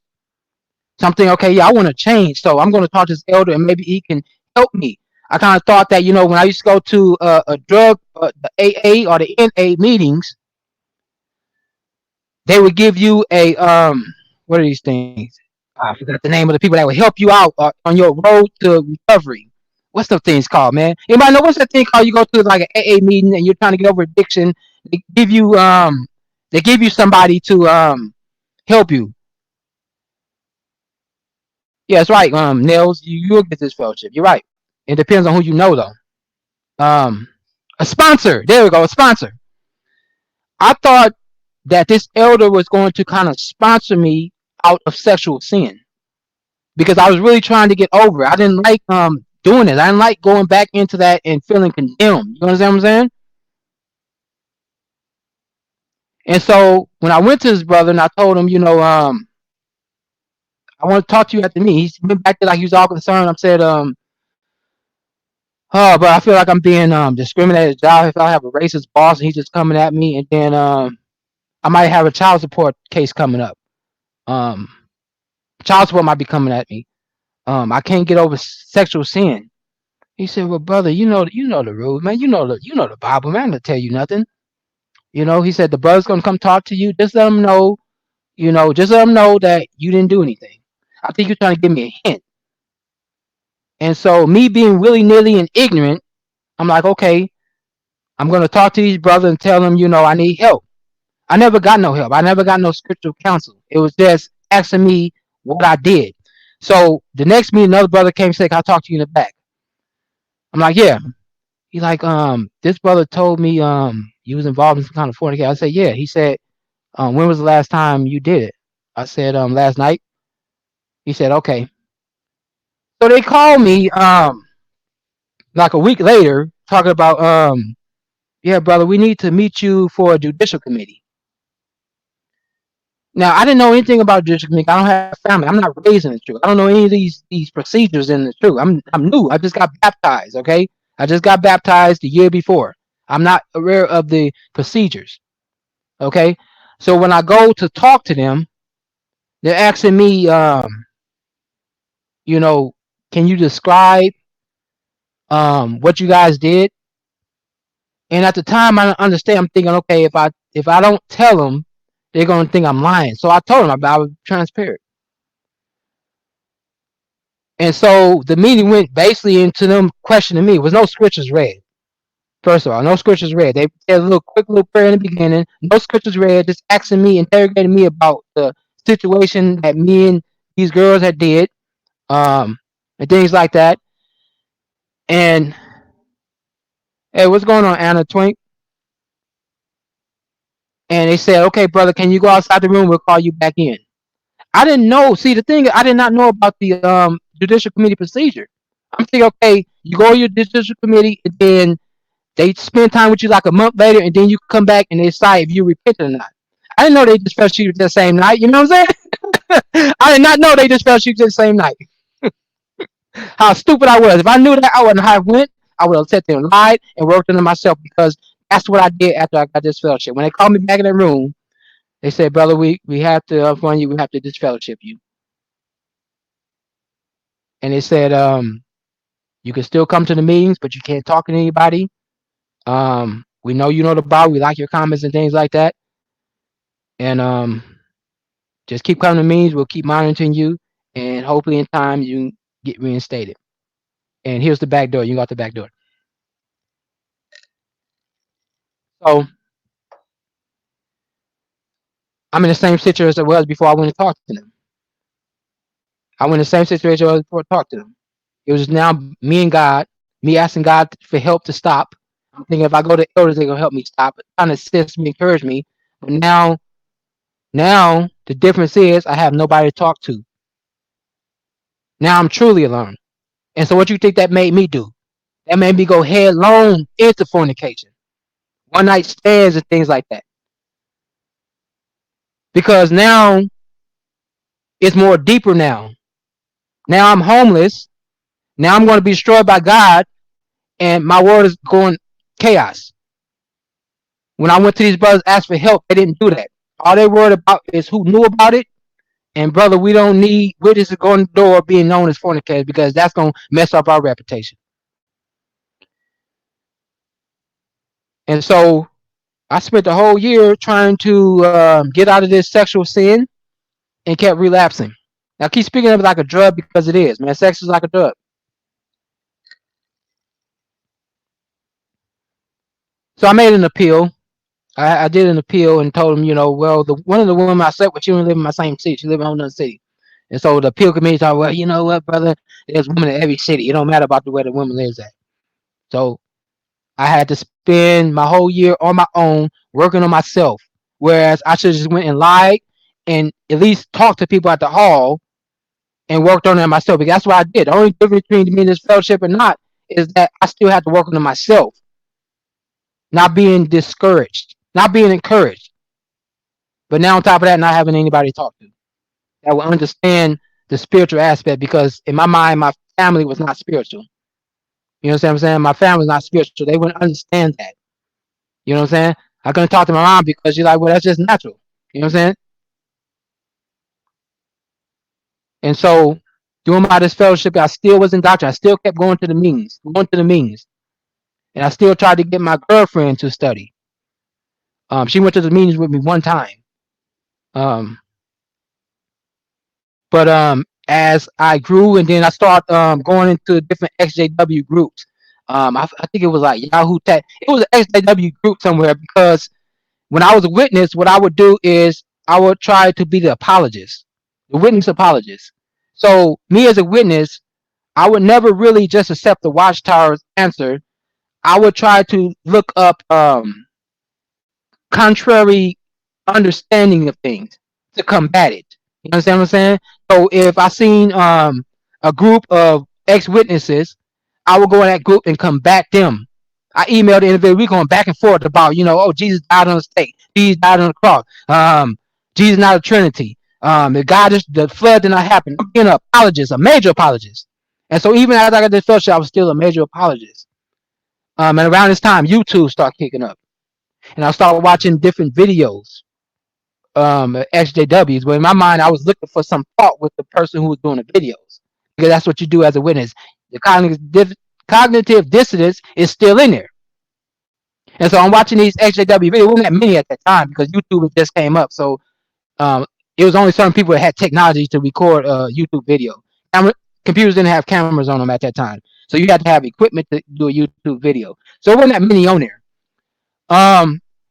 So I'm thinking, okay, yeah, I want to change. So I'm going to talk to this elder and maybe he can help me. I kind of thought that, when I used to go to a drug, the AA or the NA meetings, they would give you what are these things? I forgot the name of the people that would help you out on your road to recovery. What's the things called, man? Anybody know what's that thing called? You go to like an AA meeting and you're trying to get over addiction. They give you somebody to help you. Yeah, that's right. Nels, you'll get this fellowship. You're right. It depends on who you know, though. Um, a sponsor. There we go. A sponsor. I thought that this elder was going to kind of sponsor me out of sexual sin because I was really trying to get over it. I didn't like doing it. I didn't like going back into that and feeling condemned. You understand what I'm saying? And so when I went to his brother and I told him, I want to talk to you after me. He went back to like he was all concerned. I said, oh, but I feel like I'm being discriminated at the job. If I have a racist boss and he's just coming at me, and then I might have a child support case coming up. Um, child support might be coming at me. I can't get over sexual sin. He said, "Well, brother, you know the rules, man. You know the Bible, man. I'm gonna tell you nothing. He said the brother's gonna come talk to you. Just let him know. Just let him know that you didn't do anything. I think you're trying to give me a hint." And so, me being willy nilly and ignorant, I'm like, okay, I'm gonna talk to these brothers and tell them, I need help. I never got no help. I never got no scriptural counsel. It was just asking me what I did. So the next meeting, another brother came and said, "Can I talk to you in the back?" I'm like, "Yeah." He's like, "This brother told me you was involved in some kind of fornication." I said, "Yeah." He said, "When was the last time you did it?" I said, "Last night." He said, "Okay." So they called me like a week later talking about yeah, brother, we need to meet you for a judicial committee. Now, I didn't know anything about judicial committee. I don't have family. I'm not raised in the truth. I don't know any of these procedures in the truth. I'm new. I just got baptized. Okay, I just got baptized the year before. I'm not aware of the procedures. Okay, so when I go to talk to them, they're asking me, you know, can you describe what you guys did? And at the time, I don't understand. I'm thinking, okay, if I don't tell them, they're gonna think I'm lying. So I told them I was transparent. And so the meeting went basically into them questioning me. There was no scriptures read. First of all, no scriptures read. They did a little quick little prayer in the beginning. No scriptures read. Just asking me, interrogating me about the situation that me and these girls had did, um, and things like that. And hey, what's going on, Anna Twink? And they said, okay, brother, can you go outside the room? We'll call you back in. I didn't know. See, the thing, I did not know about the judicial committee procedure. I'm thinking, okay, you go to your judicial committee, and then they spend time with you like a month later, and then you come back and they decide if you repented or not. I didn't know they just felt you the same night. You know what I'm saying? I did not know they just felt you the same night. How stupid I was. If I knew that, I wouldn't have went. I would have sat there and lied and worked on it myself because that's what I did after I got this fellowship. When they called me back in the room, they said, "Brother, we have to upon you. We have to disfellowship you." And they said, "You can still come to the meetings, but you can't talk to anybody. We know you know the Bible. We like your comments and things like that. And just keep coming to meetings. We'll keep monitoring you, and hopefully in time you get reinstated." And here's the back door. You got the back door. So I'm in the same situation as I was before I went and talked to them. I went in the same situation I was before I talked to them. It was now me and God, me asking God for help to stop. I'm thinking if I go to elders, they're gonna help me stop. It kind of assist me, encourage me. But now the difference is I have nobody to talk to. Now I'm truly alone. And so what you think that made me do? That made me go headlong into fornication, one night stands and things like that. Because now it's more deeper now. Now I'm homeless. Now I'm going to be destroyed by God, and my world is going chaos. When I went to these brothers asked for help, they didn't do that. All they worried about is who knew about it. And brother, we don't need witnesses going to the door being known as fornicators because that's going to mess up our reputation. And so I spent the whole year trying to get out of this sexual sin and kept relapsing. Now I keep speaking of it like a drug because it is, man. Sex is like a drug. So I made an appeal. I did an appeal and told him, well, one of the women I slept with, she didn't live in my same city. She lived in another city. And so the appeal committee thought, well, you know what, brother, there's women in every city. It don't matter about the where the woman lives at. So I had to spend my whole year on my own working on myself. Whereas I should have just went and lied and at least talked to people at the hall and worked on it myself. Because that's what I did. The only difference between me and this fellowship or not is that I still had to work on it myself, not being discouraged, not being encouraged. But now on top of that, not having anybody to talk to that will understand the spiritual aspect. Because in my mind, my family was not spiritual. You know what I'm saying? My family was not spiritual. They wouldn't understand that. You know what I'm saying? I couldn't talk to my mom because she's like, well, that's just natural. You know what I'm saying? And so during my disfellowship, I still was in doctrine. I still kept going to the meetings. And I still tried to get my girlfriend to study. She went to the meetings with me one time. Um, but as I grew and then I started going into different XJW groups. I think it was like Yahoo Tech. It was an XJW group somewhere because when I was a witness, what I would do is I would try to be the apologist, the witness apologist. So me as a witness, I would never really just accept the watchtower's answer. I would try to look up contrary understanding of things to combat it. You understand what I'm saying? So if I seen a group of ex witnesses, I would go in that group and combat them. I emailed the individual. We going back and forth about, oh, Jesus died on the stake. Jesus died on the cross. Jesus not a Trinity. The God is the flood did not happen. I'm being an apologist, a major apologist. And so even after I got this fellowship, I was still a major apologist. And around this time, YouTube started kicking up, and I started watching different videos, XJWs. But in my mind, I was looking for some fault with the person who was doing the videos, because that's what you do as a witness. The cognitive dissonance is still in there. And so I'm watching these XJW videos. There wasn't that many at that time because YouTube just came up. So um, it was only certain people that had technology to record a YouTube video. Computers didn't have cameras on them at that time. So you had to have equipment to do a YouTube video. So it wasn't that many on there.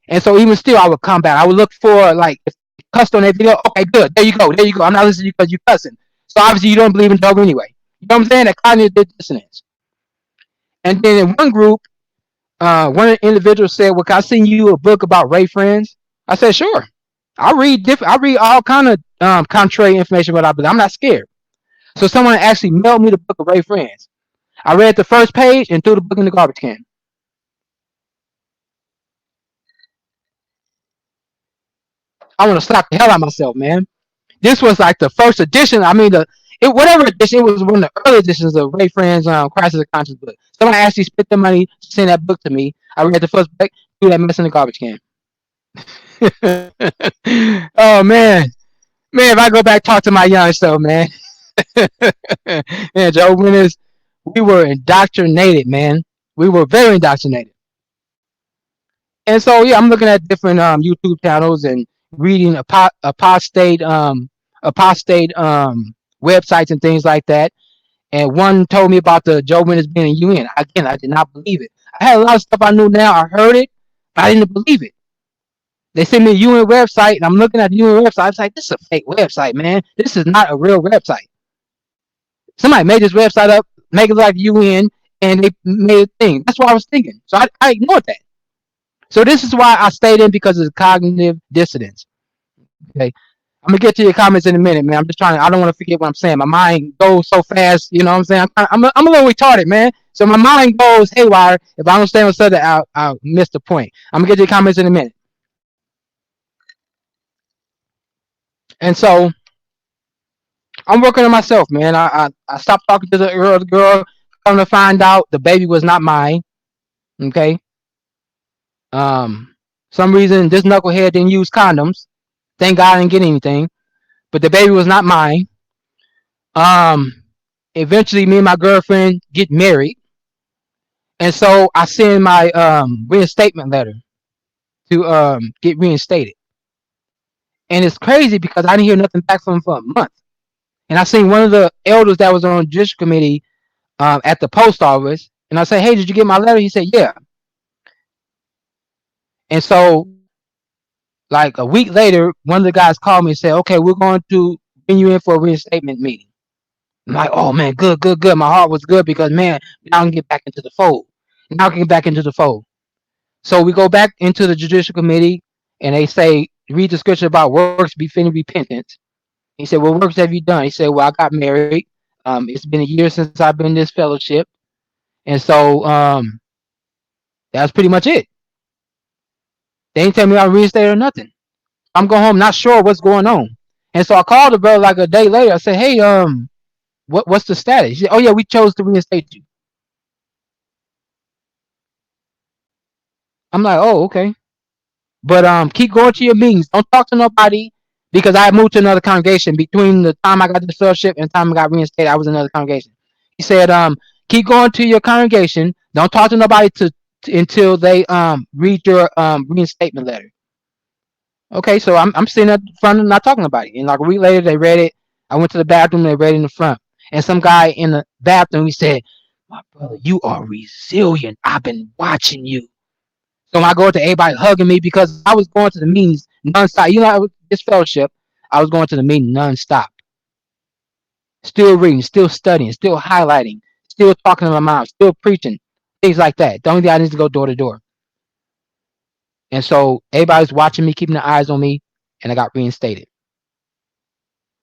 And so even still, I would come back. I would look for, like, if you cussed on that video, okay, good. There you go. There you go. I'm not listening to you because you cussing. So obviously you don't believe in Jehovah anyway. You know what I'm saying? That cognitive dissonance. And then in one group, one individual said, well, can I send you a book about Ray friends? I said, sure. I read all kind of contrary information about it, but I'm not scared. So someone actually mailed me the book of Ray friends. I read the first page and threw the book in the garbage can. I want to slap the hell out of myself, man. This was like the first edition. I mean, whatever edition, it was one of the early editions of Ray Friend's Crisis of Conscience book. Someone actually spent the money to send that book to me. I read the first book, threw that mess in the garbage can. Oh man, if I go back talk to my young self, man, man, Joe Winners, we were indoctrinated, man. We were very indoctrinated. And so yeah, I'm looking at different YouTube channels and reading apostate websites and things like that. And one told me about the Joe Winners being in UN. Again, I did not believe it. I had a lot of stuff I knew now. I heard it, but I didn't believe it. They sent me a UN website, and I'm looking at the UN website. I was like, this is a fake website, man. This is not a real website. Somebody made this website up, make it like UN, and they made a thing. That's what I was thinking. So I ignored that. So this is why I stayed in, because of the cognitive dissonance. Okay. I'm gonna get to your comments in a minute, man. I'm just trying. I don't want to forget what I'm saying. My mind goes so fast. You know what I'm saying? I'm a little retarded, man. So my mind goes haywire. If I don't stay on subject, I'll miss the point. I'm gonna get to your comments in a minute. And so I'm working on myself, man. I stopped talking to the girl. Come to find out, the baby was not mine. Okay. Some reason this knucklehead didn't use condoms. Thank God I didn't get anything. But the baby was not mine. Um, Eventually, me and my girlfriend get married, and so I send my reinstatement letter to get reinstated. And it's crazy because I didn't hear nothing back from him for a month. And I seen one of the elders that was on the judicial committee at the post office, and I said, "Hey, did you get my letter?" He said, "Yeah." And so, like a week later, one of the guys called me and said, "Okay, we're going to bring you in for a reinstatement meeting. I'm like, oh man, good, good, good. My heart was good because man, now I can get back into the fold. Now I can get back into the fold. So we go back into the judicial committee and they say, read the scripture about works befitting repentance. He said, what works have you done? He said, well, I got married. It's been a year since I've been in this fellowship. And so that's pretty much it. They ain't tell me I reinstated or nothing. I'm going home not sure what's going on. And so I called the brother like a day later. I said, hey, what's the status? He said, oh yeah, we chose to reinstate you. I'm like, oh, okay. But keep going to your meetings. Don't talk to nobody because I moved to another congregation between the time I got the fellowship and the time I got reinstated. I was in another congregation. He said, keep going to your congregation. Don't talk to nobody until they read your reinstatement letter. Okay, so I'm sitting up front and not talking about it. And like a week later, they read it. I went to the bathroom. They read it in the front. And some guy in the bathroom, he said, "My brother, you are resilient. I've been watching you." So I go to everybody hugging me because I was going to the meetings nonstop. You know, this fellowship, I was going to the meeting nonstop, still reading, still studying, still highlighting, still talking to my mom, still preaching, things like that. The only thing I need to go door to door. And so everybody's watching me, keeping their eyes on me, and I got reinstated.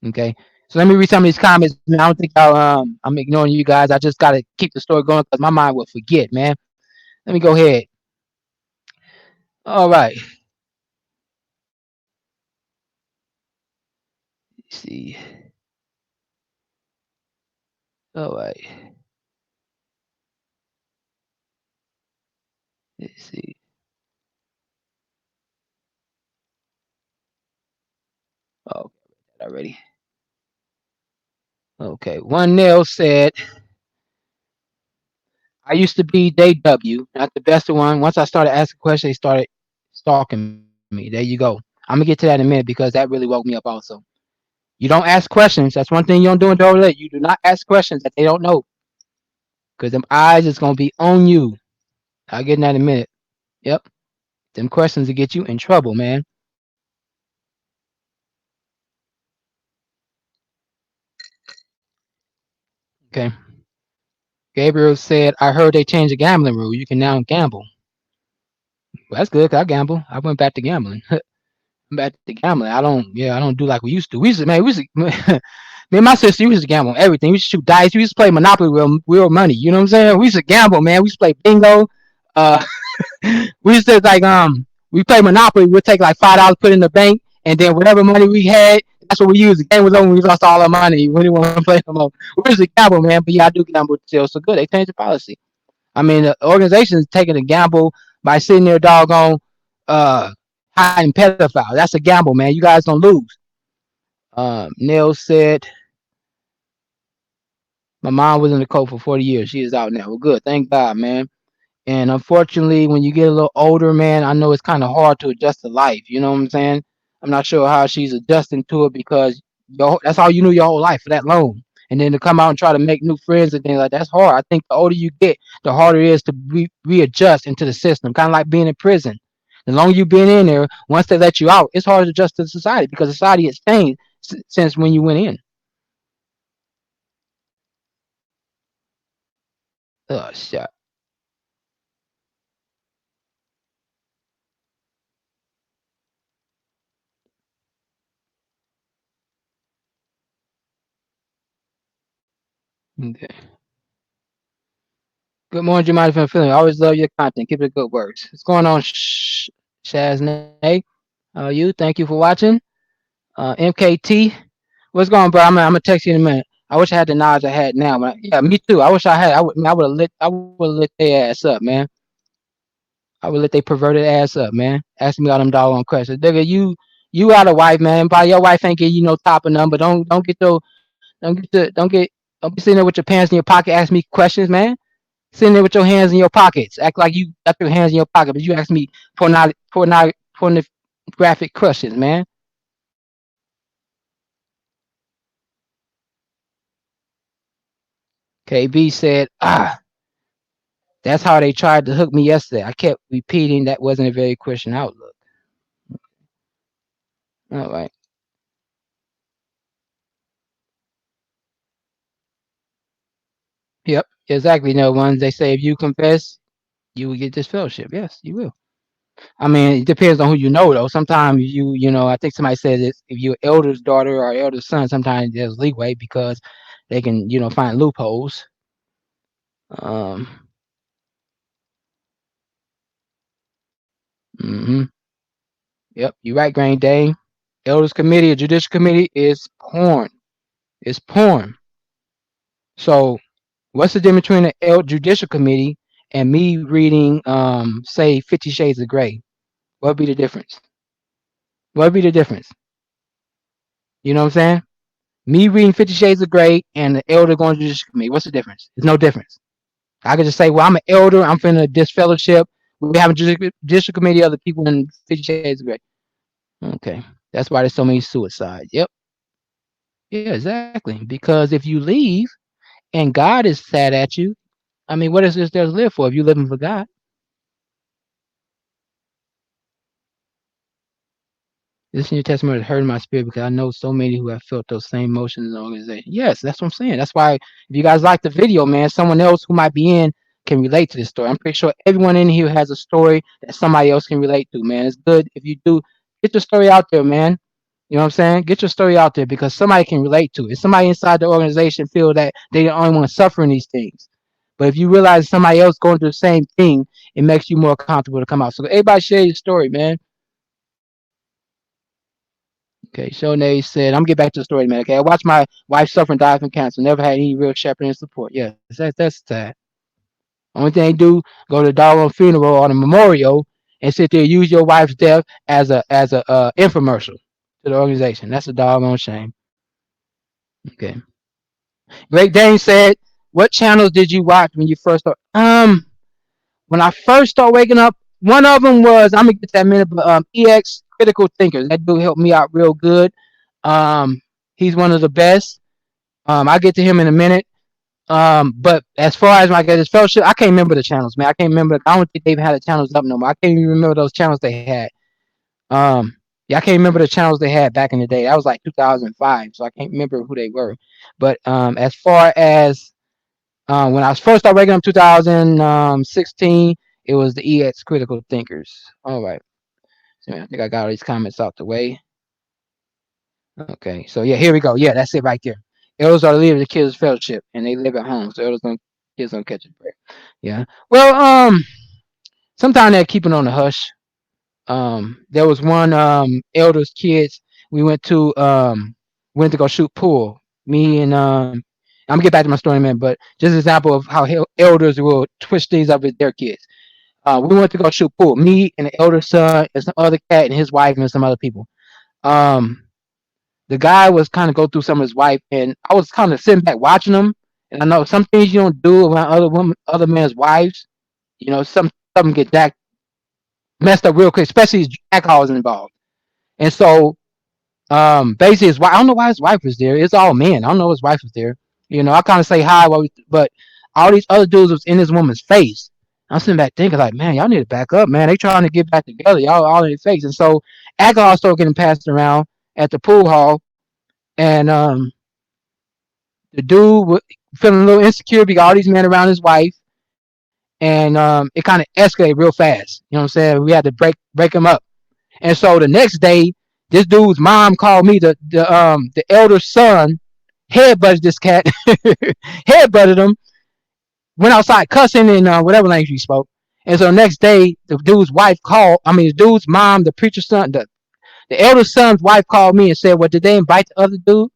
Okay. So let me read some of these comments, man. I don't think I'm ignoring you guys. I just gotta keep the story going because my mind will forget, man. Let me go ahead. All right. Let's see. All right. Let's see. Oh, already. Okay. One nail said, I used to be JW, not the best one. Once I started asking questions, they started stalking me. There you go. I'm gonna get to that in a minute because that really woke me up also. You don't ask questions. That's one thing you don't do in the overlay. You do not ask questions that they don't know. Because them eyes is gonna be on you. I'll get in that in a minute. Yep. Them questions will get you in trouble, man. Okay. Gabriel said, I heard they changed the gambling rule. You can now gamble. Well, that's good 'cause I gamble. I went back to gambling. I'm back to gambling. I don't do like we used to. Me and my sister we used to gamble on everything. We used to shoot dice. We used to play Monopoly real money. You know what I'm saying? We used to gamble, man. We used to play bingo. Uh, we used to like we play Monopoly. We'd take like $5, put it in the bank, and then whatever money we had, that's what we used. The game was over. We lost all our money. We didn't want to play no more. We used to gamble, man. But yeah, I do gamble still. So good. They changed the policy. I mean, the organization is taking a gamble by sitting there, doggone, uh, hiding pedophiles. That's a gamble, man. You guys don't lose. Neil said, my mom was in the cult for 40 years. She is out now. Well, good. Thank God, man. And unfortunately, when you get a little older, man, I know it's kind of hard to adjust to life. You know what I'm saying? I'm not sure how she's adjusting to it because that's all you knew your whole life for that long. And then to come out and try to make new friends and things like that's hard. I think the older you get, the harder it is to readjust into the system. Kind of like being in prison. The longer you've been in there, once they let you out, it's hard to adjust to society because society has changed since when you went in. Oh, shit. Okay. Good morning, Jemima from Philly. I always love your content. Keep it good works. What's going on, Shaznay? How are you? Thank you for watching. MKT. What's going on, bro? I'm gonna text you in a minute. I wish I had the knowledge I had now, but yeah, me too. I wish I had. I would have lit their ass up, man. I would lit they perverted ass up, man. Asking me all them doggone questions. Nigga, you got a wife, man. Probably your wife ain't get you no top of none, but don't be sitting there with your pants in your pocket asking me questions, man. Sitting there with your hands in your pockets, act like you got your hands in your pocket, but you ask me pornographic questions, man. KB said, that's how they tried to hook me yesterday. I kept repeating that wasn't a very Christian outlook. All right. Yep, exactly. No ones they say if you confess, you will get this fellowship. Yes, you will. I mean, it depends on who you know, though. Sometimes I think somebody said this: if you're elder's daughter or elder's son, sometimes there's leeway because they can, find loopholes. Um, hmm Yep, you're right, Grain Dane. Elders committee or judicial committee is porn. It's porn. So, what's the difference between the judicial committee and me reading, say, 50 Shades of Grey? What would be the difference? What would be the difference? You know what I'm saying? Me reading 50 Shades of Grey and the elder going to judicial committee. What's the difference? There's no difference. I could just say, well, I'm an elder. I'm finna disfellowship. We have a judicial committee of the people in 50 Shades of Grey. Okay. That's why there's so many suicides. Yep. Yeah, exactly. Because if you leave and God is sad at you, I mean, what is this there to live for if you're living for God? This New Testament has hurt my spirit because I know so many who have felt those same emotions in the organization. Yes, that's what I'm saying. That's why if you guys like the video, man, someone else who might be in can relate to this story. I'm pretty sure everyone in here has a story that somebody else can relate to, man. It's good if you do get your story out there, man. You know what I'm saying? Get your story out there because somebody can relate to it. Somebody inside the organization feel that they the only one suffering these things. But if you realize somebody else going through the same thing, it makes you more comfortable to come out. So everybody share your story, man. Okay, Shonay said, I'm gonna get back to the story, man. Okay, I watched my wife suffer and die from cancer. Never had any real shepherding support. Yes, that's sad. Only thing they do, go to the doggone funeral or the memorial and sit there use your wife's death as a infomercial to the organization. That's a doggone shame. Okay. Great Dane said, what channels did you watch when you first started? When I first started waking up, one of them was I'm gonna get that minute, but EX Critical Thinkers. That dude helped me out real good. Um, he's one of the best. I'll get to him in a minute. But as far as my guys' fellowship, I can't remember the channels, man. I can't remember. I don't think they've had the channels up no more. I can't even remember those channels they had. Um, yeah, I can't remember the channels they had back in the day. That was like 2005, so I can't remember who they were. But as far as when I was first started waking up 2016, it was the EX Critical Thinkers. All right. So I think I got all these comments out the way. Okay, so yeah, here we go. Yeah, that's it right there. Elders are the leaders of the kids' fellowship, and they live at home, so elders don't kids don't catch a break. Yeah. Well, sometimes they keep it on the hush. There was one elders' kids. We went to go shoot pool. Me and I'm gonna get back to my story in a minute, but just an example of how elders will twist things up with their kids. We went to go shoot pool. Me and the elder son and some other cat and his wife and some other people. Um, the guy was kind of go through some of his wife, and I was kind of sitting back watching him. And I know some things you don't do around other men's wives. Some get that messed up real quick, especially if alcohol is involved. And so, basically, his wife. I don't know why his wife was there. It's all men. I don't know his wife was there. I kind of say hi, but all these other dudes was in this woman's face. I'm sitting back thinking like, man, y'all need to back up, man. They trying to get back together. Y'all all in his face. And so, alcohol started getting passed around at the pool hall, and the dude feeling a little insecure because all these men around his wife, and it kind of escalated real fast. You know what I'm saying? We had to break him up. And so the next day, this dude's mom called me. The elder son headbutted this cat, headbutted him, went outside cussing in whatever language he spoke. And so the next day, the dude's wife called. I mean, the dude's mom, the preacher's son, the elder son's wife called me and said, "Well, did they invite the other dude?"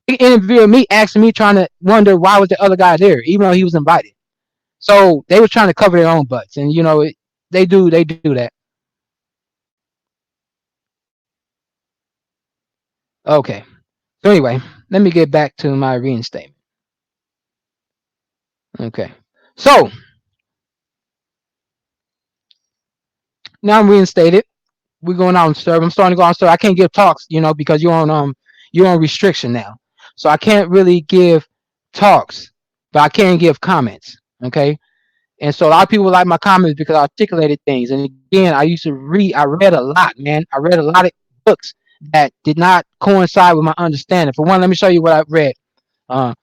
They interviewed me, asking me, trying to wonder why was the other guy there, even though he was invited. So they were trying to cover their own butts, and they do that. Okay. So anyway, let me get back to my reinstatement. Okay. So now I'm reinstated. We're going on serve. I'm starting to go on serve. I can't give talks, because you're on restriction now. So I can't really give talks, but I can give comments. Okay. And so a lot of people like my comments because I articulated things. And again, I used to read. I read a lot, man. I read a lot of books that did not coincide with my understanding. For one, let me show you what I read. Uh,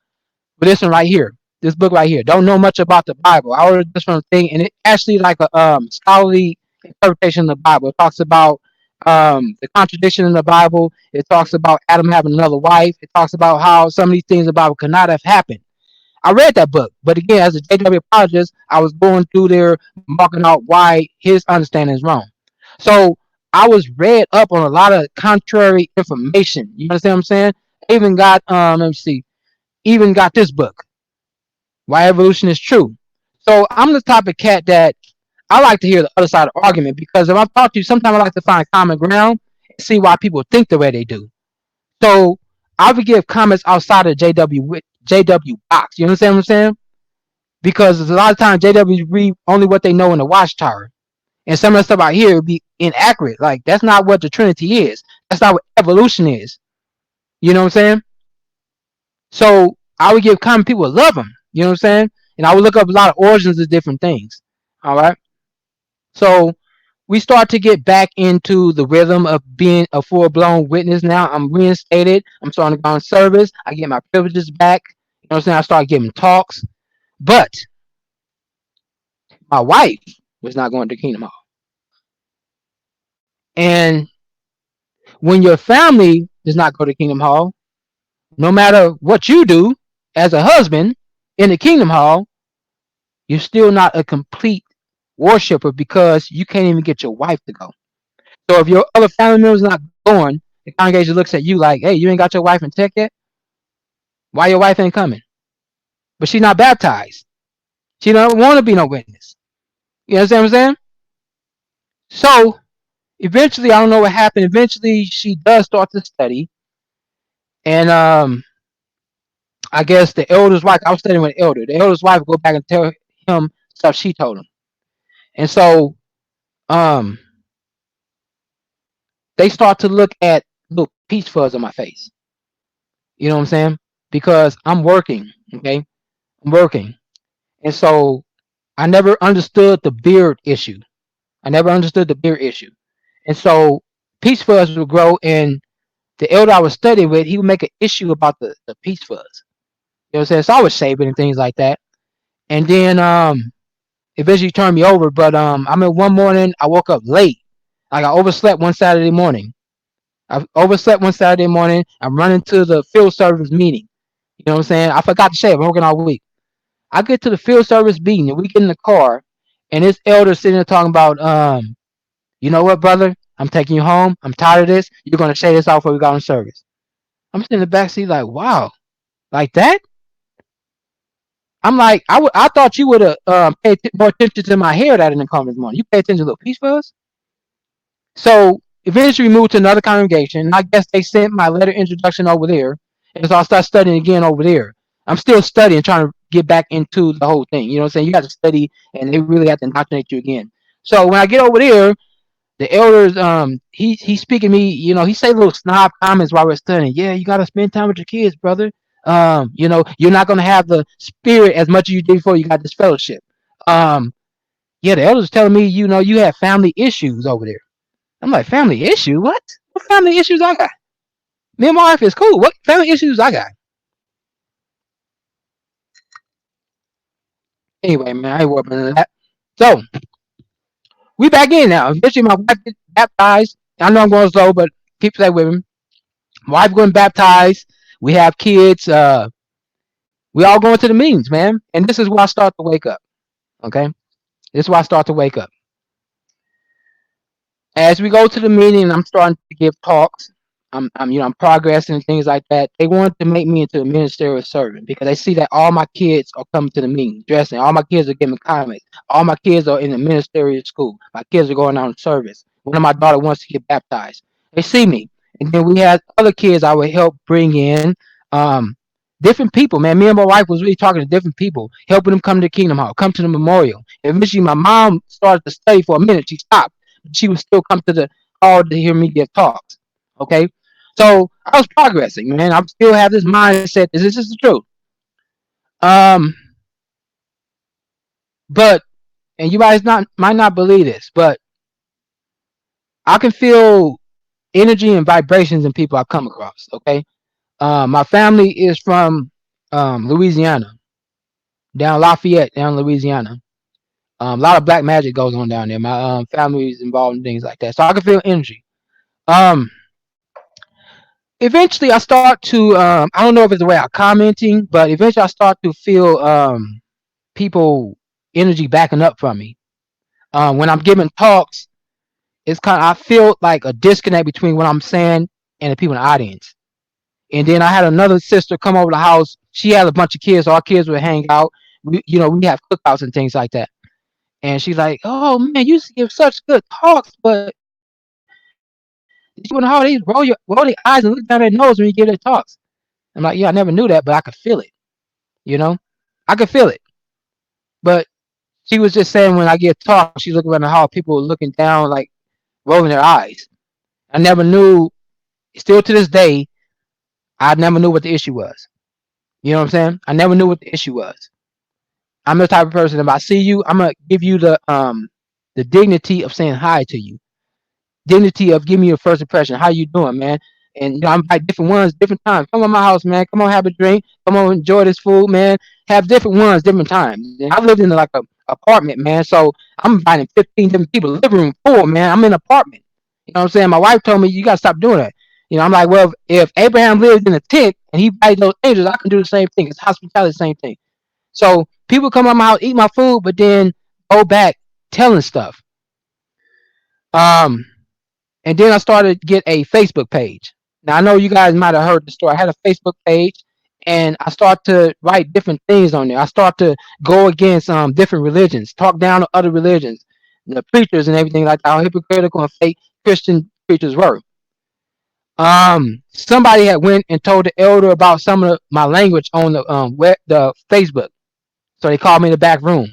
but this one right here. This book right here. Don't know much about the Bible. I ordered this from a thing, and it actually like a scholarly interpretation of the Bible. It talks about the contradiction in the Bible. It talks about Adam having another wife. It talks about how some of these things in the Bible could not have happened. I read that book, but again, as a JW apologist, I was going through there marking out why his understanding is wrong. So I was read up on a lot of contrary information. You understand what I'm saying? I even got let me see, even got this book, Why Evolution is True. So I'm the type of cat that I like to hear the other side of the argument, because if I talk to you, sometimes I like to find common ground and see why people think the way they do. So I would give comments outside of JW box. You understand what I'm saying? Because a lot of times JW read only what they know in the watchtower, and some of the stuff out here would be inaccurate. Like that's not what the Trinity is. That's not what evolution is. You know what I'm saying? So I would give common people love them. You know what I'm saying? And I would look up a lot of origins of different things. All right. So we start to get back into the rhythm of being a full blown witness now. I'm reinstated. I'm starting to go on service. I get my privileges back. You know what I'm saying? I start giving talks. But my wife was not going to Kingdom Hall. And when your family does not go to Kingdom Hall, no matter what you do as a husband in the Kingdom Hall, you're still not a complete worshiper, because you can't even get your wife to go. So if your other family members not going, the congregation looks at you like, hey, you ain't got your wife in tech yet? Why your wife ain't coming? But she's not baptized. She don't want to be no witness. You understand what I'm saying? So eventually, I don't know what happened. Eventually, she does start to study, and I guess the elder's wife. I was studying with the elder. The elder's wife would go back and tell him stuff she told him, and so um, they start to look at little peach fuzz on my face. You know what I'm saying? Because I'm working. Okay, I'm working, and so I never understood the beard issue. I never understood the beard issue, and so peach fuzz would grow, and the elder I was studying with, he would make an issue about the peach fuzz. You know what I'm saying? So I was shaving and things like that. And then eventually turned me over. But I mean, one morning I woke up late. Like I overslept one Saturday morning. I overslept one Saturday morning. I'm running to the field service meeting. You know what I'm saying? I forgot to shave. I'm working all week. I get to the field service meeting and we get in the car, and this elder sitting there talking about, you know what, brother? I'm taking you home. I'm tired of this. You're gonna shave this off before we got on service. I'm sitting in the back seat like, wow, like that? I'm like, I thought you would have paid more attention to my hair that in the comments morning. You pay attention to little piece for us. So eventually we moved to another congregation. I guess they sent my letter introduction over there. And so I started studying again over there. I'm still studying, trying to get back into the whole thing. You know what I'm saying? You got to study, and they really have to indoctrinate you again. So when I get over there, the elders, he's speaking to me, he say little snob comments while we're studying. Yeah, you gotta spend time with your kids, brother. You're not gonna have the spirit as much as you did before you got this fellowship. Um, yeah, the elders telling me, you have family issues over there. I'm like, family issue? What? What family issues I got? Me and my wife is cool. What family issues I got? Anyway, man, I ain't working on that. So we back in now. Eventually my wife gets baptized. I know I'm going slow, but keep that with me. My wife getting baptized. We have kids. We all going to the meetings, man. And this is where I start to wake up. Okay, this is where I start to wake up. As we go to the meeting, I'm starting to give talks. I'm progressing and things like that. They want to make me into a ministerial servant because they see that all my kids are coming to the meeting, dressing. All my kids are giving comments. All my kids are in the ministerial school. My kids are going on service. One of my daughter wants to get baptized. They see me, and then we have other kids I would help bring in. Um, Different people, man. Me and my wife was really talking to different people, helping them come to the Kingdom Hall, come to the memorial. Eventually, my mom started to study for a minute. She stopped. She would still come to the hall to hear me give talks. Okay, so I was progressing, man. I still have this mindset. This is the truth. Um, but and you guys might not believe this, but I can feel energy and vibrations in people I come across. Okay, my family is from Louisiana, down Lafayette, down Louisiana. A lot of black magic goes on down there. My family is involved in things like that, so I can feel energy. Um, Eventually, I start to I don't know if it's the way I'm commenting, but eventually I start to feel people energy backing up from me. When I'm giving talks, it's kind of I feel like a disconnect between what I'm saying and the people in the audience. And then I had another sister come over the house. She had a bunch of kids, so our kids would hang out. We have cookouts and things like that. And she's like, "Oh man, you used to give such good talks, but did you want to holidays roll their eyes and look down their nose when you give their talks?" I'm like, "Yeah, I never knew that, but I could feel it. You know, I could feel it." But she was just saying when I give talks, she's looking around the hall, people looking down, like rolling their eyes. I never knew. Still to this day, I never knew what the issue was. You know what I'm saying? I never knew what the issue was. I'm the type of person if I see you, I'm gonna give you the dignity of saying hi to you, dignity of giving you a first impression. How you doing, man? And I'm like different ones, different times. Come on my house, man. Come on, have a drink. Come on, enjoy this food, man. Have different ones, different times. And I lived in like a apartment, man. So I'm inviting 15 different people. Living room full, man. I'm in an apartment. You know what I'm saying? My wife told me you gotta stop doing that. I'm like, well, if Abraham lived in a tent and he invited those angels, I can do the same thing. It's hospitality, same thing. So people come to my house, eat my food, but then go back telling stuff. Um, and then I started to get a Facebook page. Now I know you guys might have heard the story. I had a Facebook page, and I start to write different things on there. I start to go against different religions, talk down to other religions, the preachers and everything like that. How hypocritical and fake Christian preachers were. Somebody had went and told the elder about some of my language on the Facebook. So they called me in the back room.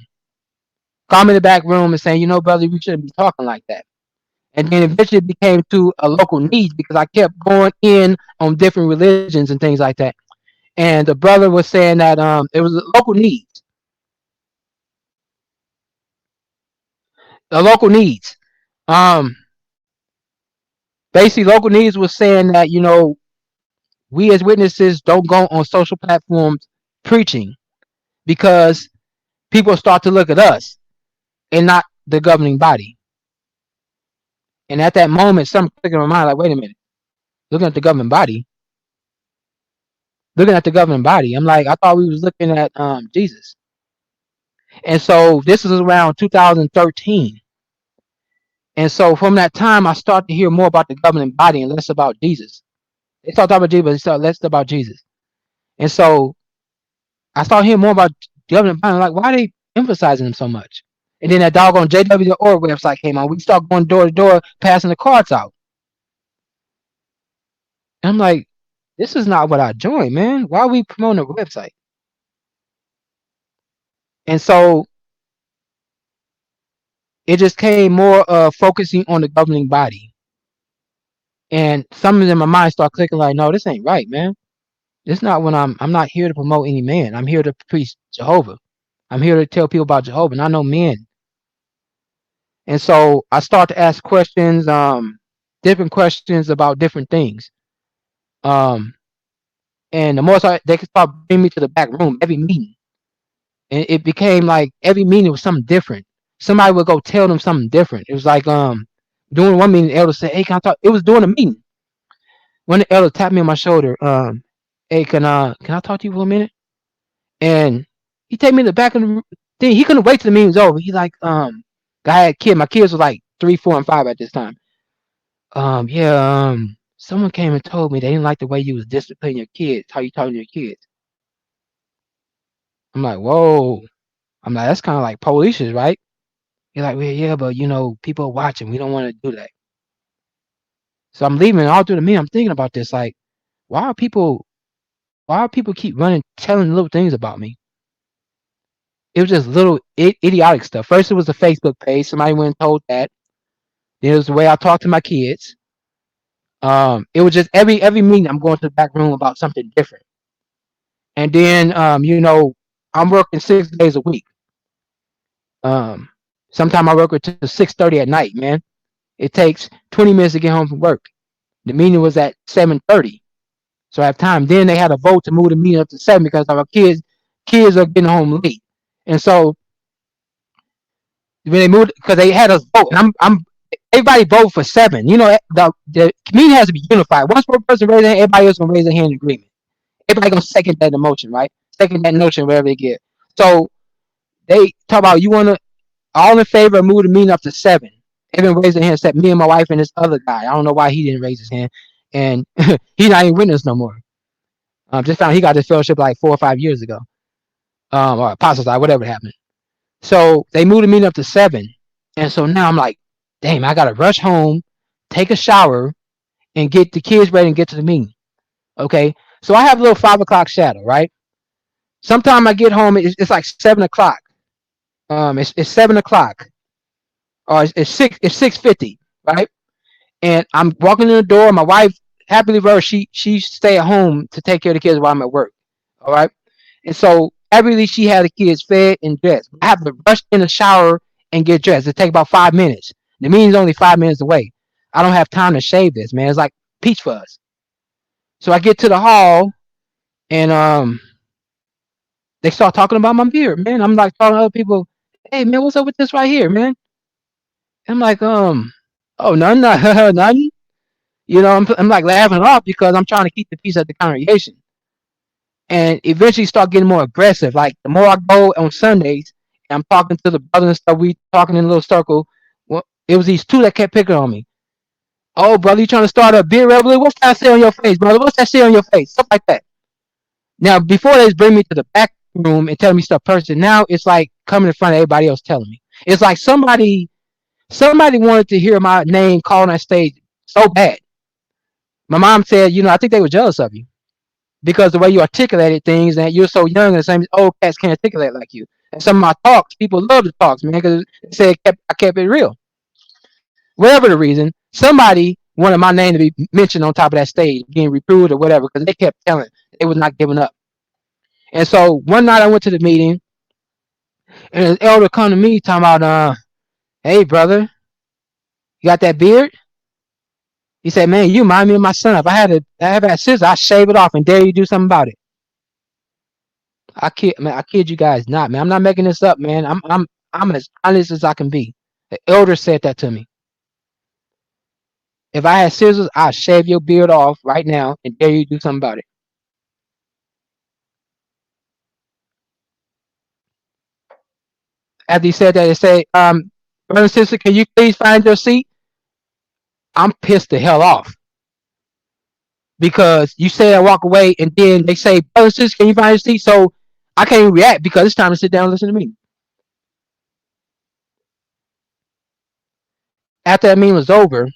Called me in the back room and saying, brother, you shouldn't be talking like that. And then eventually it became to a local need because I kept going in on different religions and things like that. And the brother was saying that it was a local needs. The local needs. Um, Basically, local needs was saying that we as witnesses don't go on social platforms preaching because people start to look at us and not the governing body. And at that moment, something clicked in my mind like, wait a minute, looking at the governing body, looking at the governing body. I'm like, I thought we was looking at Jesus. And so this is around 2013. And so from that time, I started to hear more about the governing body and less about Jesus. They started talking about Jesus, but they started less about Jesus. And so I started hearing more about the governing body. I'm like, why are they emphasizing him so much? And then that doggone JW.org website came on. We started going door to door, passing the cards out. And I'm like, this is not what I joined, man. Why are we promoting a website? And so it just came more focusing on the governing body. And something in my mind started clicking like, no, this ain't right, man. This not when I'm not here to promote any man. I'm here to preach Jehovah. I'm here to tell people about Jehovah, and I know men. And so I start to ask questions, different questions about different things. Um, and the more they could start bringing me to the back room every meeting. And it became like every meeting was something different. Somebody would go tell them something different. It was like doing one meeting, the elder said, "Hey, can I talk?" It was doing a meeting. When the elder tapped me on my shoulder, "Hey, can I talk to you for a minute?" And he take me to the back of the thing. He couldn't wait till the meeting was over. He like, I had a kid. My kids was like 3, 4, and 5 at this time. Yeah, someone came and told me they didn't like the way you was disciplining your kids, how you talking to your kids. I'm like, whoa. I'm like, that's kind of like police, right? You're like, well, yeah, but people are watching. We don't want to do that. So I'm leaving all through the meeting. I'm thinking about this. Like, why are people? Why are people keep running, telling little things about me? It was just little idiotic stuff. First, it was a Facebook page. Somebody went and told that. Then it was the way I talked to my kids. It was just every meeting I'm going to the back room about something different. And then I'm working 6 days a week. Um, Sometimes I work until 6:30 at night, man. It takes 20 minutes to get home from work. The meeting was at 7:30, so I have time. Then they had a vote to move the meeting up to 7 because our kids are getting home late. And so when they moved, because they had us vote, and I'm everybody vote for 7. You know, the community has to be unified. Once one person raises their hand, everybody else gonna raise their hand in agreement. Everybody gonna second that emotion, right? Second that notion wherever they get. So they talk about, you wanna all in favor of moving the meeting up to 7. Everyone raised their hand except me and my wife and this other guy. I don't know why he didn't raise his hand, and he's not even with us no more. Just found he got this fellowship like 4 or 5 years ago, or apostles, whatever happened. So they moved the meeting up to 7, and so now I'm like, damn, I gotta rush home, take a shower, and get the kids ready and get to the meeting. Okay, so I have a little 5 o'clock shadow, right? Sometime I get home, it's like 7 o'clock. It's 7 o'clock, or it's 6:50, right? And I'm walking in the door. My wife, happily ever, she stay at home to take care of the kids while I'm at work. All right, and so every she had the kids fed and dressed. I have to rush in the shower and get dressed. It take about 5 minutes. The meeting's only 5 minutes away. I don't have time to shave this, man. It's like peach fuzz. So I get to the hall, and they start talking about my beard, man. I'm like talking to other people, hey man, what's up with this right here, man? I'm like, oh, nothing, nothing. You know, I'm like laughing it off because I'm trying to keep the peace at the congregation. And eventually start getting more aggressive. Like the more I go on Sundays, and I'm talking to the brothers and stuff, we talking in a little circle. Well, it was these two that kept picking on me. Oh, brother, you trying to start a beer revolution? What's that say on your face, brother? What's that say on your face? Stuff like that. Now, before they bring me to the back room and tell me stuff personal, now it's like coming in front of everybody else telling me. It's like somebody wanted to hear my name called on stage so bad. My mom said, I think they were jealous of you because the way you articulated things, and you're so young, and the same old cats can't articulate like you. And some of my talks, people love the talks, man, because they said I kept it real. Whatever the reason, somebody wanted my name to be mentioned on top of that stage, being reproved or whatever, because they kept telling they was not giving up. And so one night I went to the meeting, and an elder come to me talking about, hey brother, you got that beard? He said, man, you remind me of my son. If I have had scissors, I shave it off and dare you do something about it. I kid you guys not, man. I'm not making this up, man. I'm as honest as I can be. The elder said that to me. If I had scissors, I'd shave your beard off right now and dare you do something about it. After he said that, he said, brother and sister, can you please find your seat? I'm pissed the hell off because you say I walk away, and then they say, brother and sister, can you find your seat? So I can't even react because it's time to sit down and listen to me. After that meeting was over,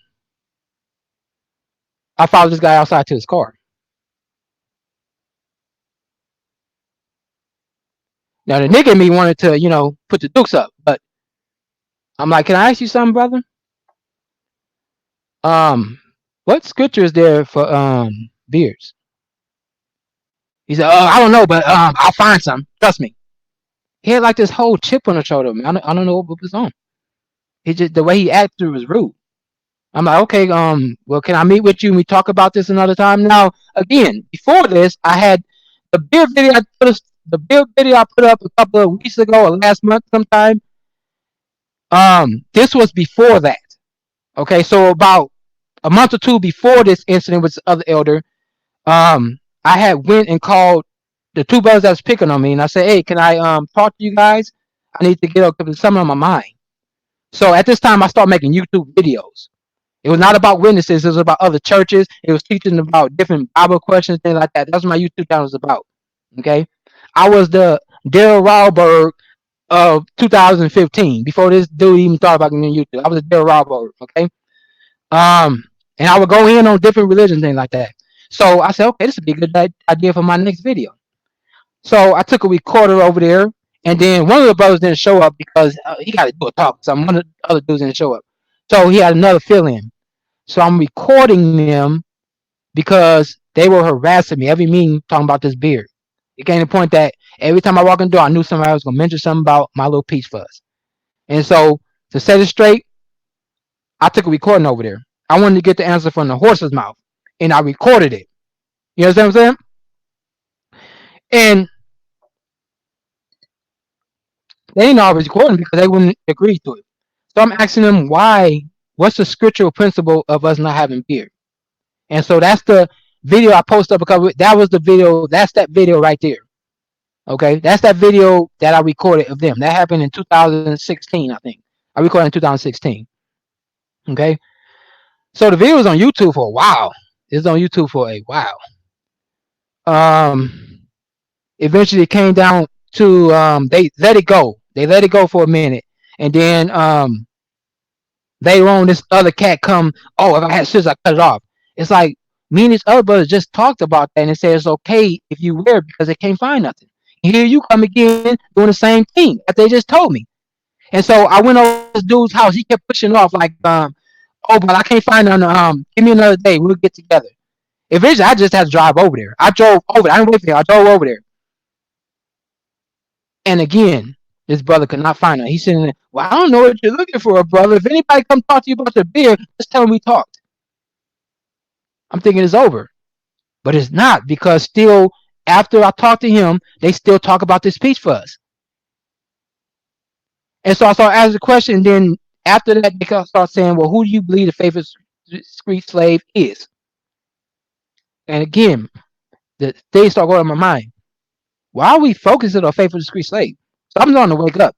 I followed this guy outside to his car. Now the nigga in me wanted to, put the dukes up, but I'm like, can I ask you something, brother? Um, what scripture is there for beards? He said, I don't know, but I'll find some. Trust me. He had like this whole chip on the shoulder. Man. I don't know what was on. He just the way he acted was rude. I'm like, okay, well, can I meet with you and we talk about this another time? Now, again, before this, I had the beard video. The beard video I put up a couple of weeks ago or last month sometime. This was before that. Okay, so about a month or two before this incident with the other elder, I had went and called the two brothers that was picking on me, and I said, hey, can I talk to you guys? I need to get up because something on my mind. So at this time, I started making YouTube videos. It was not about witnesses. It was about other churches. It was teaching about different Bible questions, things like that. That's what my YouTube channel was about. Okay, I was the Daryl Rawberg of 2015 before this dude even thought about getting YouTube. I was a Daryl Rawberg. Okay, and I would go in on different religions, things like that. So I said, okay, this would be a good idea for my next video. So I took a recorder over there, and then one of the brothers didn't show up because he got to do a talk. So one of the other dudes didn't show up. So he had another fill-in. So I'm recording them because they were harassing me every meeting talking about this beard. It came to the point that every time I walk in the door, I knew somebody was going to mention something about my little peach fuzz. And so to set it straight, I took a recording over there. I wanted to get the answer from the horse's mouth, and I recorded it. You understand what I'm saying? And They ain't always recording because they wouldn't agree to it. So I'm asking them why. What's the scriptural principle of us not having beard? And so that's the video I posted up because that was the video. That's that video right there. Okay, that's that video that I recorded of them. That happened in 2016, I think. I recorded in 2016. Okay, so the video was on YouTube for a while. It's on YouTube for a while. Um, Eventually it came down to they let it go. They let it go for a minute, and then later on this other cat come. Oh, if I had scissors, I cut it off. It's like me and this other brother just talked about that and said it's okay if you wear it because they can't find nothing. And here you come again doing the same thing that they just told me. And so I went over to this dude's house. He kept pushing off like, oh, but I can't find none. Give me another day. We'll get together. Eventually, I just had to drive over there. I drove over. I didn't wait for him. I drove over there. And again, this brother could not find her. He's sitting there. Well, I don't know what you're looking for, brother. If anybody come talk to you about your beer, just tell them we talked. I'm thinking it's over, but it's not because still after I talk to him, they still talk about this peach fuzz. And so I started asking the question. And then after that, they start saying, "Well, who do you believe the favorite street slave is?" And again, the things start going in my mind. Why are we focusing on faithful discreet slave? So I'm starting to wake up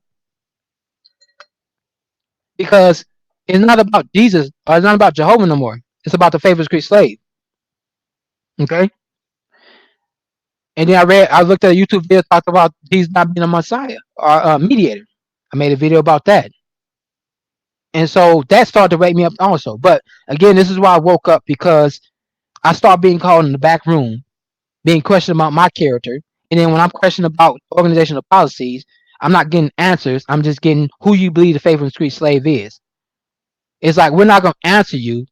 because it's not about Jesus or it's not about Jehovah no more. It's about the faithful discreet slave. Okay. And then I looked at a YouTube video talked about Jesus not being a Messiah or a mediator. I made a video about that. And so that started to wake me up also. But again, this is why I woke up because I started being called in the back room, being questioned about my character. And then when I'm questioned about organizational policies, I'm not getting answers. I'm just getting who you believe the faithful discreet slave is. It's like we're not gonna answer you.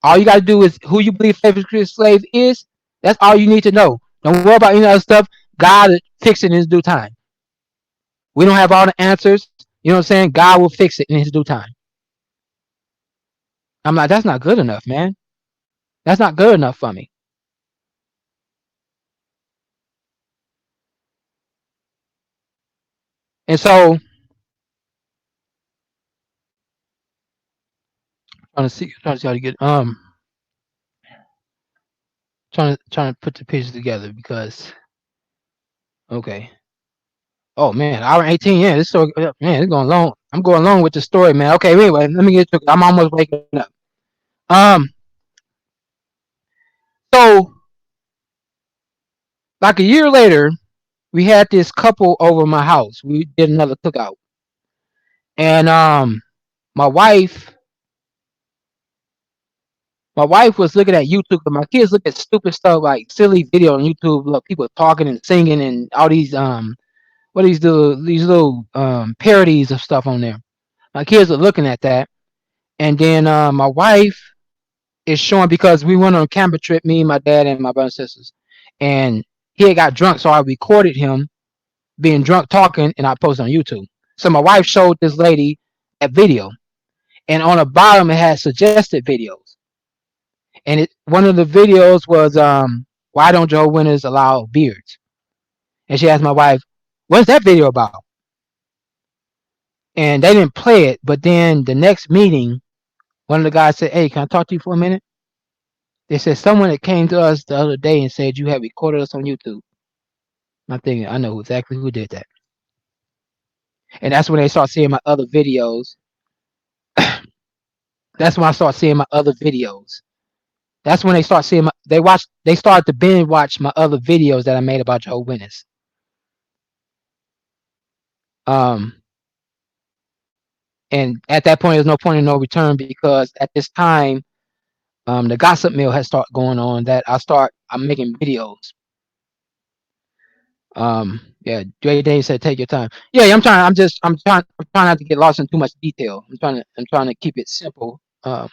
All you gotta do is who you believe faithful discreet slave is. That's all you need to know. Don't worry about any other stuff. God will fix it in his due time. We don't have all the answers. You know what I'm saying? God will fix it in his due time. I'm like, that's not good enough, man. That's not good enough for me. And so trying to see how to get trying to put the pieces together because okay. Oh man, hour 18. Yeah, this story, man, it's going long. I'm going long with the story, man. Okay, anyway, let me get to. I'm almost waking up. Um, so like a year later, we had this couple over my house. We did another cookout, and my wife, my wife was looking at YouTube. But my kids look at stupid stuff like silly video on YouTube, look, people talking and singing and all these what are these little parodies of stuff on there. My kids are looking at that, and then my wife is showing because we went on a camping trip, me, my dad, and my brothers and sisters, and he had got drunk, so I recorded him being drunk talking, and I posted on YouTube. So my wife showed this lady a video, and on the bottom it had suggested videos, and one of the videos was why don't Jehovah's Witnesses allow beards? And she asked my wife, "What's that video about?" And they didn't play it, but then the next meeting, one of the guys said, "Hey, can I talk to you for a minute?" They said someone that came to us the other day and said you have recorded us on YouTube. I'm thinking, I know exactly who did that. And that's when they start seeing my other videos. That's when I start seeing my other videos. That's when they start seeing they start to binge watch my other videos that I made about Jehovah's Witness. Um, and at that point, there's no point in no return because at this time, the gossip mill has started going on that I'm making videos. Yeah, Dre Day said take your time. Yeah, I'm trying not to get lost in too much detail. I'm trying to keep it simple. But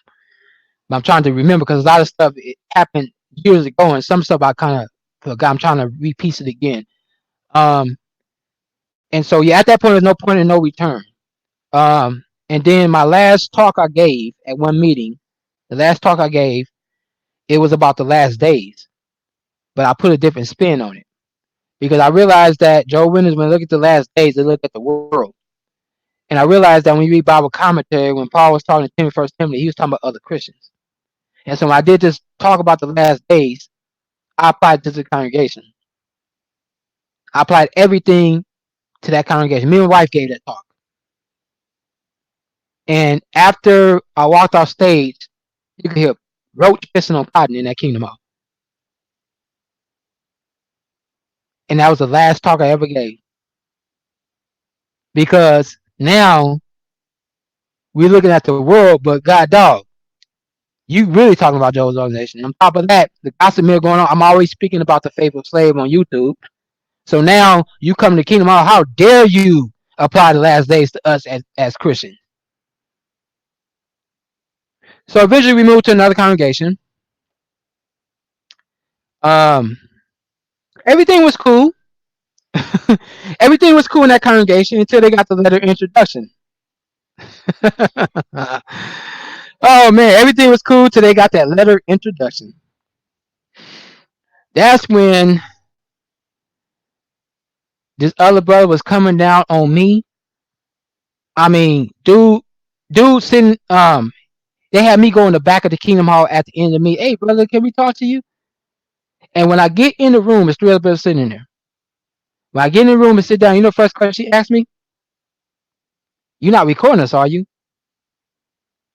I'm trying to remember because a lot of stuff it happened years ago, and some stuff I kind of forgot. I'm trying to repiece it again. Um, and so yeah, at that point, there's no point in no return. And then my last talk I gave at one meeting, the last talk I gave, it was about the last days, but I put a different spin on it. because I realized that Joe Winners, when they look at the last days, they look at the world. And I realized that when you read Bible commentary, when Paul was talking to Timothy, First Timothy, he was talking about other Christians. And so when I did this talk about the last days, I applied it to the congregation. I applied everything to that congregation. Me and my wife gave that talk. And after I walked off stage, you could hear roach pissing on cotton in that Kingdom Hall. And that was the last talk I ever gave. Because now we're looking at the world, but God dog, you really talking about Joe's organization. On top of that, the gossip mill going on. I'm always speaking about the faithful slave on YouTube. So now you come to Kingdom Hall. How dare you apply the last days to us as Christians? So eventually we moved to another congregation. Um, everything was cool. Everything was cool in that congregation until they got the letter introduction. Oh man, everything was cool till they got that letter introduction. That's when this other brother was coming down on me. I mean, dude sitting they had me go in the back of the Kingdom Hall at the end of me. Hey brother, can we talk to you? And when I get in the room, it's three other brothers sitting in there. When I get in the room and sit down, you know the first question she asked me? You're not recording us, are you?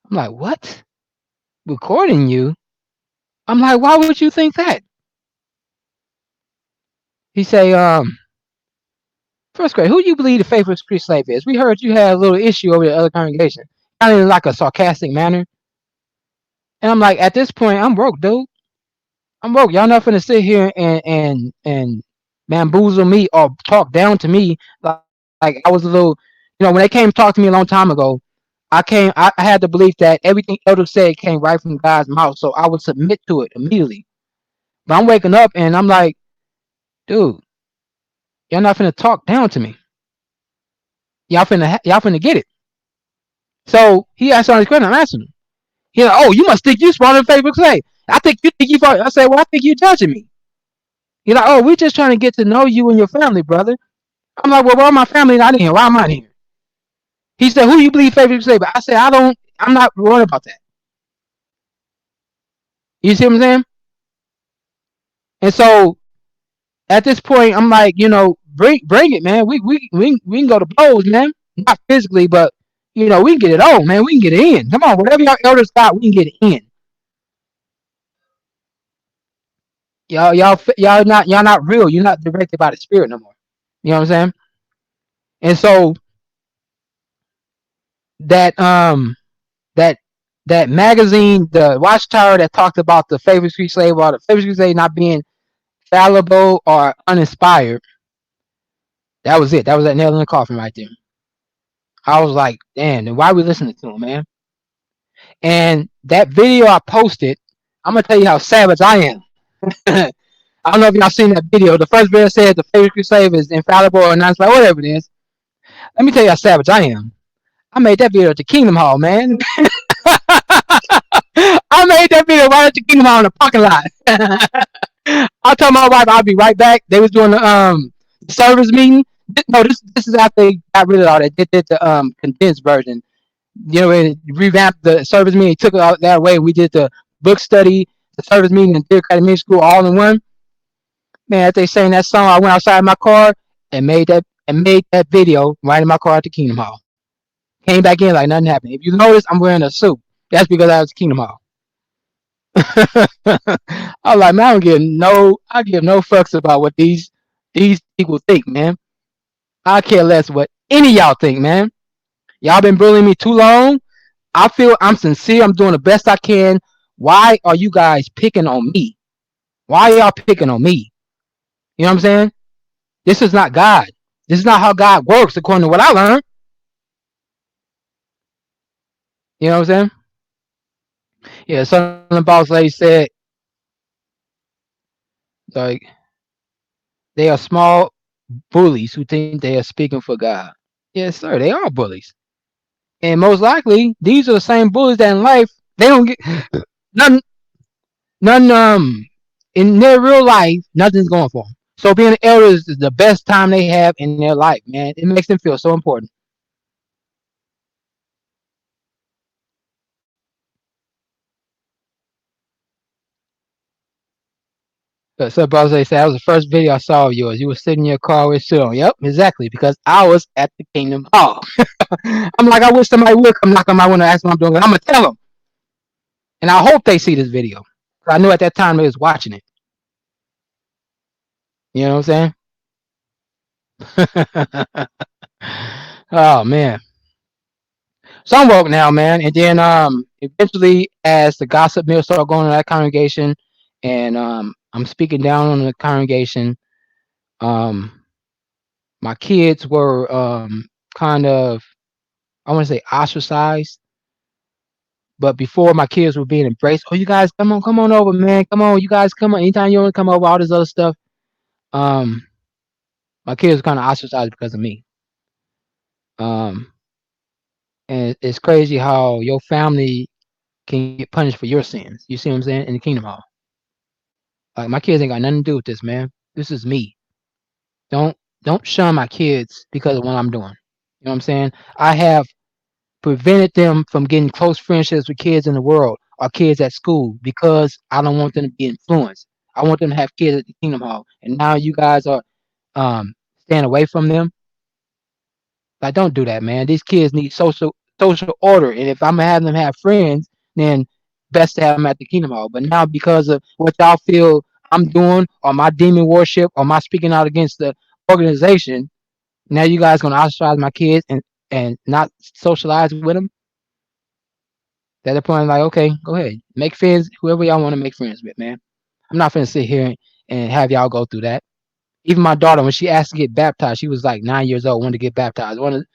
I'm like, what? Recording you? I'm like, why would you think that? He say, first grade, who do you believe the faithful street slave is? We heard you had a little issue over the other congregation. Kind of in like a sarcastic manner. And I'm like, at this point, I'm broke, dude. I'm broke. Y'all not finna sit here and bamboozle me or talk down to me like I was a little, when they came to talk to me a long time ago, I had the belief that everything Elder said came right from God's mouth, so I would submit to it immediately. But I'm waking up and I'm like, dude, y'all not finna talk down to me. Y'all finna get it. So he asked all these questions. I'm answering him. He's like, oh, you must think you smarter than Facebook say. I think you think you. I say, well, I think you're judging me. He's like, oh, we're just trying to get to know you and your family, brother. I'm like, well, why my family not in here? Why am I in here? He said, who you believe Facebook say? But I said, I'm not worried about that. You see what I'm saying? And so at this point, I'm like, bring it, man. We can go to blows, man. Not physically, but we can get it on, man. We can get it in. Come on, whatever y'all elders got, we can get it in. Y'all not real. You're not directed by the spirit no more. You know what I'm saying? And so that that that magazine, the Watchtower that talked about the favorite street slave or the favorite street slave not being fallible or uninspired, that was it. That was that nail in the coffin right there. I was like, damn, then why are we listening to him, man? And that video I posted, I'm gonna tell you how savage I am. I don't know if y'all seen that video. The first video said the favorite street slave is infallible or not, whatever it is. Let me tell you how savage I am. I made that video at the Kingdom Hall, man. I made that video right at the Kingdom Hall in the parking lot. I told my wife I'll be right back. They was doing the service meeting. No, this is after they got rid of all that. They did the condensed version. They revamped the service meeting, took it out that way. We did the book study, the service meeting, and theocratic ministry school all in one. Man, after they sang that song, I went outside my car and made that video right in my car at the Kingdom Hall. Came back in like nothing happened. If you notice, I'm wearing a suit. That's because I was Kingdom Hall. I was like, man, I give no fucks about what these people think, man. I care less what any of y'all think, man. Y'all been bullying me too long. I feel I'm sincere. I'm doing the best I can. Why are you guys picking on me? Why are y'all picking on me? You know what I'm saying? This is not God. This is not how God works, according to what I learned. You know what I'm saying? Yeah, some of the boss lady said, like, they are small bullies who think they are speaking for God. Yes, sir, they are bullies. And most likely, these are the same bullies that in life, they don't get none in their real life, nothing's going for them. So being an elder is the best time they have in their life, man. It makes them feel so important. So, brother, they said that was the first video I saw of yours. You were sitting in your car with sit on. Yep, exactly. Because I was at the Kingdom Hall. I'm like, I wish somebody would come knock on my window and ask what I'm doing. I'm gonna tell them, and I hope they see this video. I knew at that time they was watching it. You know what I'm saying? Oh man. So I'm woke now, man. And then eventually as the gossip mill started going to that congregation and I'm speaking down on the congregation, um my kids were kind of, I want to say, ostracized. But before my kids were being embraced, oh, you guys come on over, man. Come on, you guys come on. Anytime you want to come over, all this other stuff. Um my kids were kind of ostracized because of me. Um and it's crazy how your family can get punished for your sins. You see what I'm saying? In the kingdom hall. Like my kids ain't got nothing to do with this, man. This is me. Don't don't shun my kids because of what I'm doing. You know what I'm saying? I have prevented them from getting close friendships with kids in the world or kids at school because I don't want them to be influenced. I want them to have kids at the Kingdom Hall. And now you guys are staying away from them. Like, don't do that, man. These kids need social order. And if I'm gonna have them have friends, then best to have them at the Kingdom Hall. But now because of what y'all feel I'm doing or my demon worship or my speaking out against the organization, now you guys gonna ostracize my kids and not socialize with them. At that point, like, okay, go ahead, make friends, whoever y'all want to make friends with, man. I'm not finna sit here and have y'all go through that. Even my daughter, when she asked to get baptized, she was like 9 years old, wanted to get baptized. One of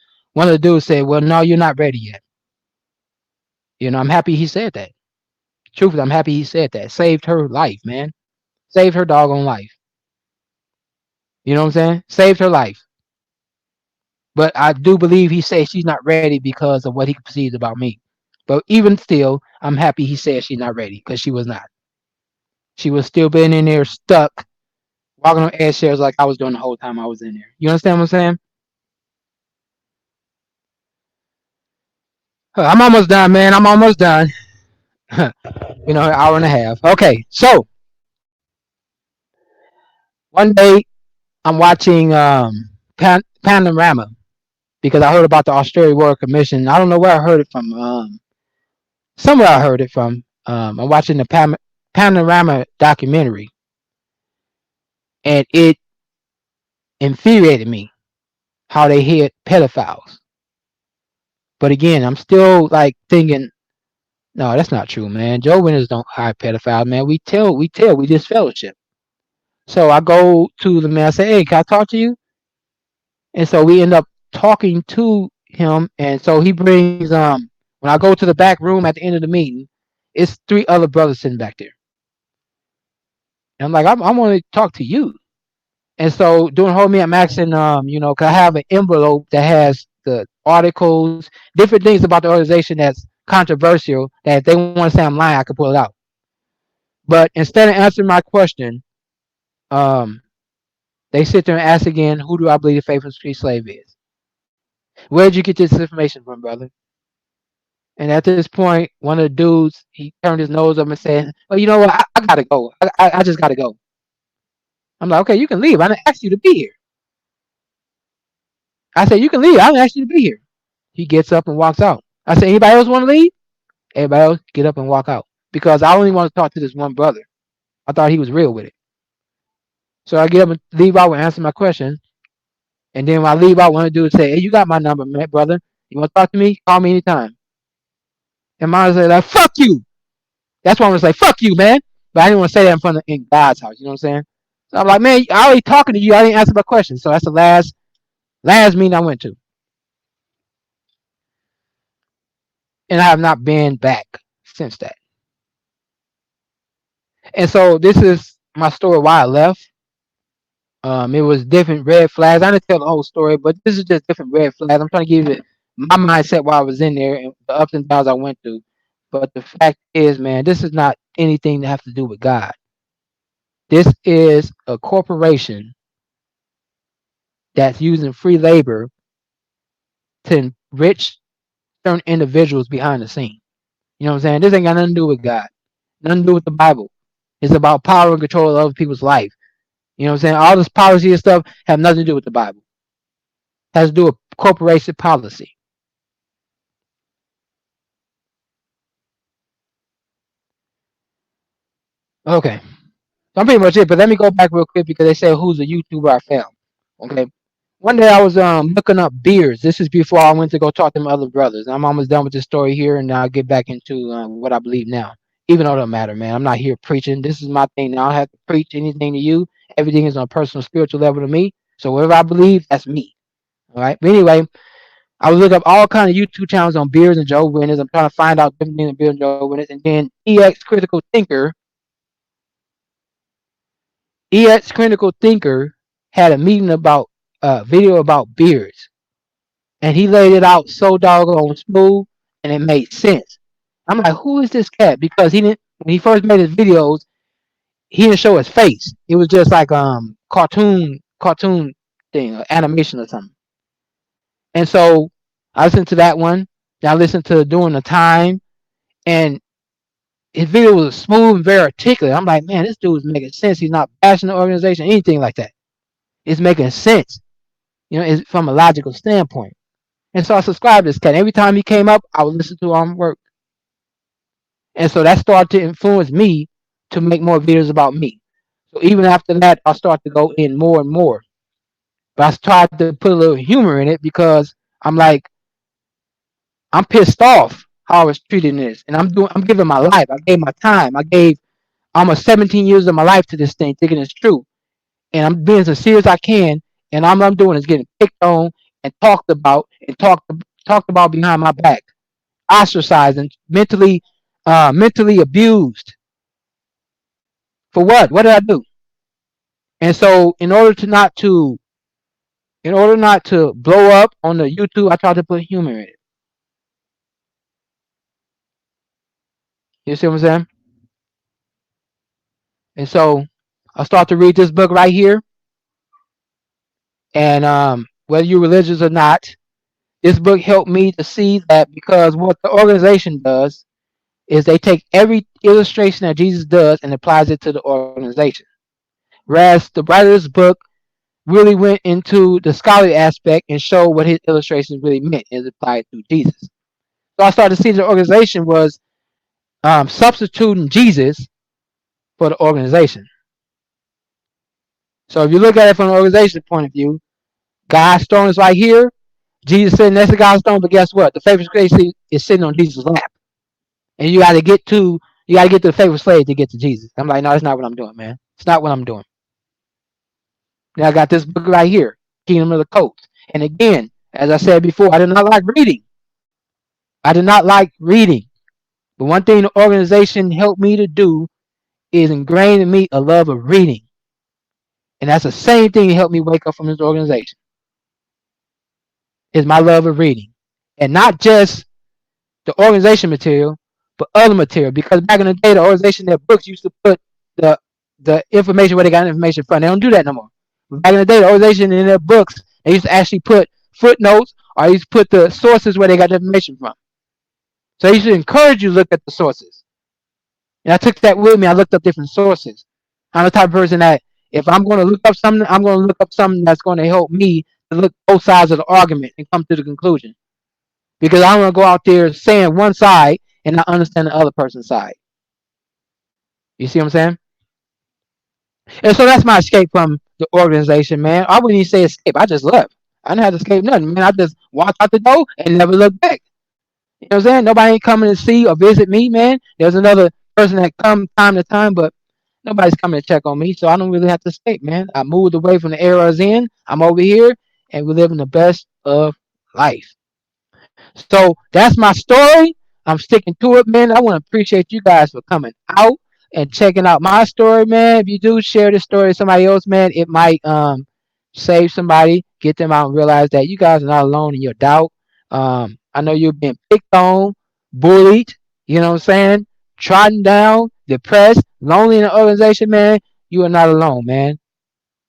the dudes said, "Well, no, you're not ready yet." I'm happy he said that. Truthfully, I'm happy he said that. Saved her life, man. Saved her doggone life. You know what I'm saying? Saved her life. But I do believe he said she's not ready because of what he perceives about me. But even still, I'm happy he said she's not ready because she was not. She was still being in there stuck, walking on eggshells like I was doing the whole time I was in there. You understand what I'm saying? I'm almost done, man. I'm almost done. An hour and a half. Okay, so one day I'm watching Panorama because I heard about the Australia Royal Commission. I don't know where I heard it from. Somewhere I heard it from. I'm watching the Panorama documentary, and it infuriated me how they hid pedophiles. But again, I'm still like thinking, no, that's not true, man. Joe Winners don't hide pedophiles, man. We disfellowship. So I go to the man, I say, hey, can I talk to you? And so we end up talking to him, and so he brings when I go to the back room at the end of the meeting, it's three other brothers sitting back there. And I'm like, I want to talk to you. And so during the whole meeting, I'm asking, cause I have an envelope that has the articles, different things about the organization that's controversial. That if they want to say I'm lying, I can pull it out. But instead of answering my question, um, they sit there and ask again, "Who do I believe the faithful street slave is? Where did you get this information from, brother?" And at this point, one of the dudes he turned his nose up and said, "Well, you know what? I gotta go. I just gotta go." I'm like, "Okay, you can leave. I didn't ask you to be here." I said, "You can leave. I didn't ask you to be here." He gets up and walks out. I said, "Anybody else want to leave?" Everybody else get up and walk out because I only want to talk to this one brother. I thought he was real with it. So I get up and leave out and answer my question. And then when I leave out, one of the dudes say, "Hey, you got my number, man, brother. You want to talk to me? Call me anytime." And mine say, like, "Fuck you." That's why I'm gonna say, "Fuck you, man." But I didn't want to say that in God's house. You know what I'm saying? So I'm like, man, I already talking to you. I didn't answer my question. So that's the last meeting I went to, and I have not been back since that. And so this is my story why I left. It was different red flags. I didn't tell the whole story, but this is just different red flags. I'm trying to give it my mindset while I was in there and the ups and downs I went through. But the fact is, man, this is not anything that has to do with God. This is a corporation that's using free labor to enrich certain individuals behind the scene. You know what I'm saying? This ain't got nothing to do with God, nothing to do with the Bible. It's about power and control of other people's life. You know what I'm saying? All this policy and stuff have nothing to do with the Bible. It has to do with corporation policy. Okay. I'm pretty much it, but let me go back real quick because they said who's a YouTuber I found. Okay. One day I was looking up beards. This is before I went to go talk to my other brothers. I'm almost done with this story here, and I'll get back into what I believe now. Even though it don't matter, man. I'm not here preaching. This is my thing now. I don't have to preach anything to you. Everything is on a personal, spiritual level to me. So whatever I believe, that's me. All right. But anyway, I was looking up all kind of YouTube channels on beards and Jehovah Witness. I'm trying to find out different things on beards and Jehovah Witness. And then EX Critical Thinker had a meeting about video about beards, and he laid it out so doggone smooth, and it made sense. I'm like, who is this cat? Because he didn't when he first made his videos, he didn't show his face. It was just like cartoon thing, or animation or something. And so I listened to that one. Then I listened to During the Time, and his video was smooth and very articulate. I'm like, man, this dude is making sense. He's not bashing the organization, anything like that. It's making sense, it's from a logical standpoint. And so I subscribed to this cat. Every time he came up, I would listen to him work. And so that started to influence me to make more videos about me. So even after that, I started to go in more and more. But I tried to put a little humor in it because I'm like, I'm pissed off how I was treated in this. And I'm giving my life. I gave my time. I gave almost 17 years of my life to this thing, thinking it's true. And I'm being as sincere as I can. And all I'm doing is getting picked on and talked about behind my back, ostracized and mentally abused. For what? What did I do? And so, in order not to blow up on the YouTube, I try to put humor in it. You see what I'm saying? And so, I start to read this book right here, and whether you're religious or not, this book helped me to see that because what the organization does is they take every illustration that Jesus does and applies it to the organization. Whereas the writer of this book really went into the scholarly aspect and showed what his illustrations really meant as applied to Jesus. So I started to see the organization was substituting Jesus for the organization. So if you look at it from an organization point of view, God's throne is right here. Jesus sitting next to God's throne, but guess what? The favorite slave is sitting on Jesus' lap, and you got to get to the favorite slave to get to Jesus. I'm like, no, that's not what I'm doing, man. It's not what I'm doing. Now I got this book right here, Kingdom of the Coast. And again, as I said before, I did not like reading. I did not like reading. But one thing the organization helped me to do is ingrain in me a love of reading. And that's the same thing that helped me wake up from this organization. Is my love of reading. And not just the organization material, but other material. Because back in the day, the organization, their books used to put the the information where they got information from. They don't do that no more. But back in the day, the organization in their books, they used to actually put footnotes or they used to put the sources where they got the information from. So they used to encourage you to look at the sources. And I took that with me. I looked up different sources. I'm the type of person that if I'm going to look up something, I'm going to look up something that's going to help me to look both sides of the argument and come to the conclusion. Because I don't want to go out there saying one side and not understand the other person's side. You see what I'm saying? And so that's my escape from the organization, man. I wouldn't even say escape. I just left. I didn't have to escape nothing, man. I just walked out the door and never looked back. You know what I'm saying? Nobody ain't coming to see or visit me, man. There's another person that come time to time, but nobody's coming to check on me, so I don't really have to escape, man. I moved away from the era I was in. I'm over here, and we're living the best of life. So that's my story. I'm sticking to it, man. I want to appreciate you guys for coming out and checking out my story, man. If you do share this story with somebody else, man, it might save somebody, get them out and realize that you guys are not alone in your doubt. I know you've been picked on, bullied, you know what I'm saying? Trodden down, depressed, lonely in the organization, man. you are not alone, man.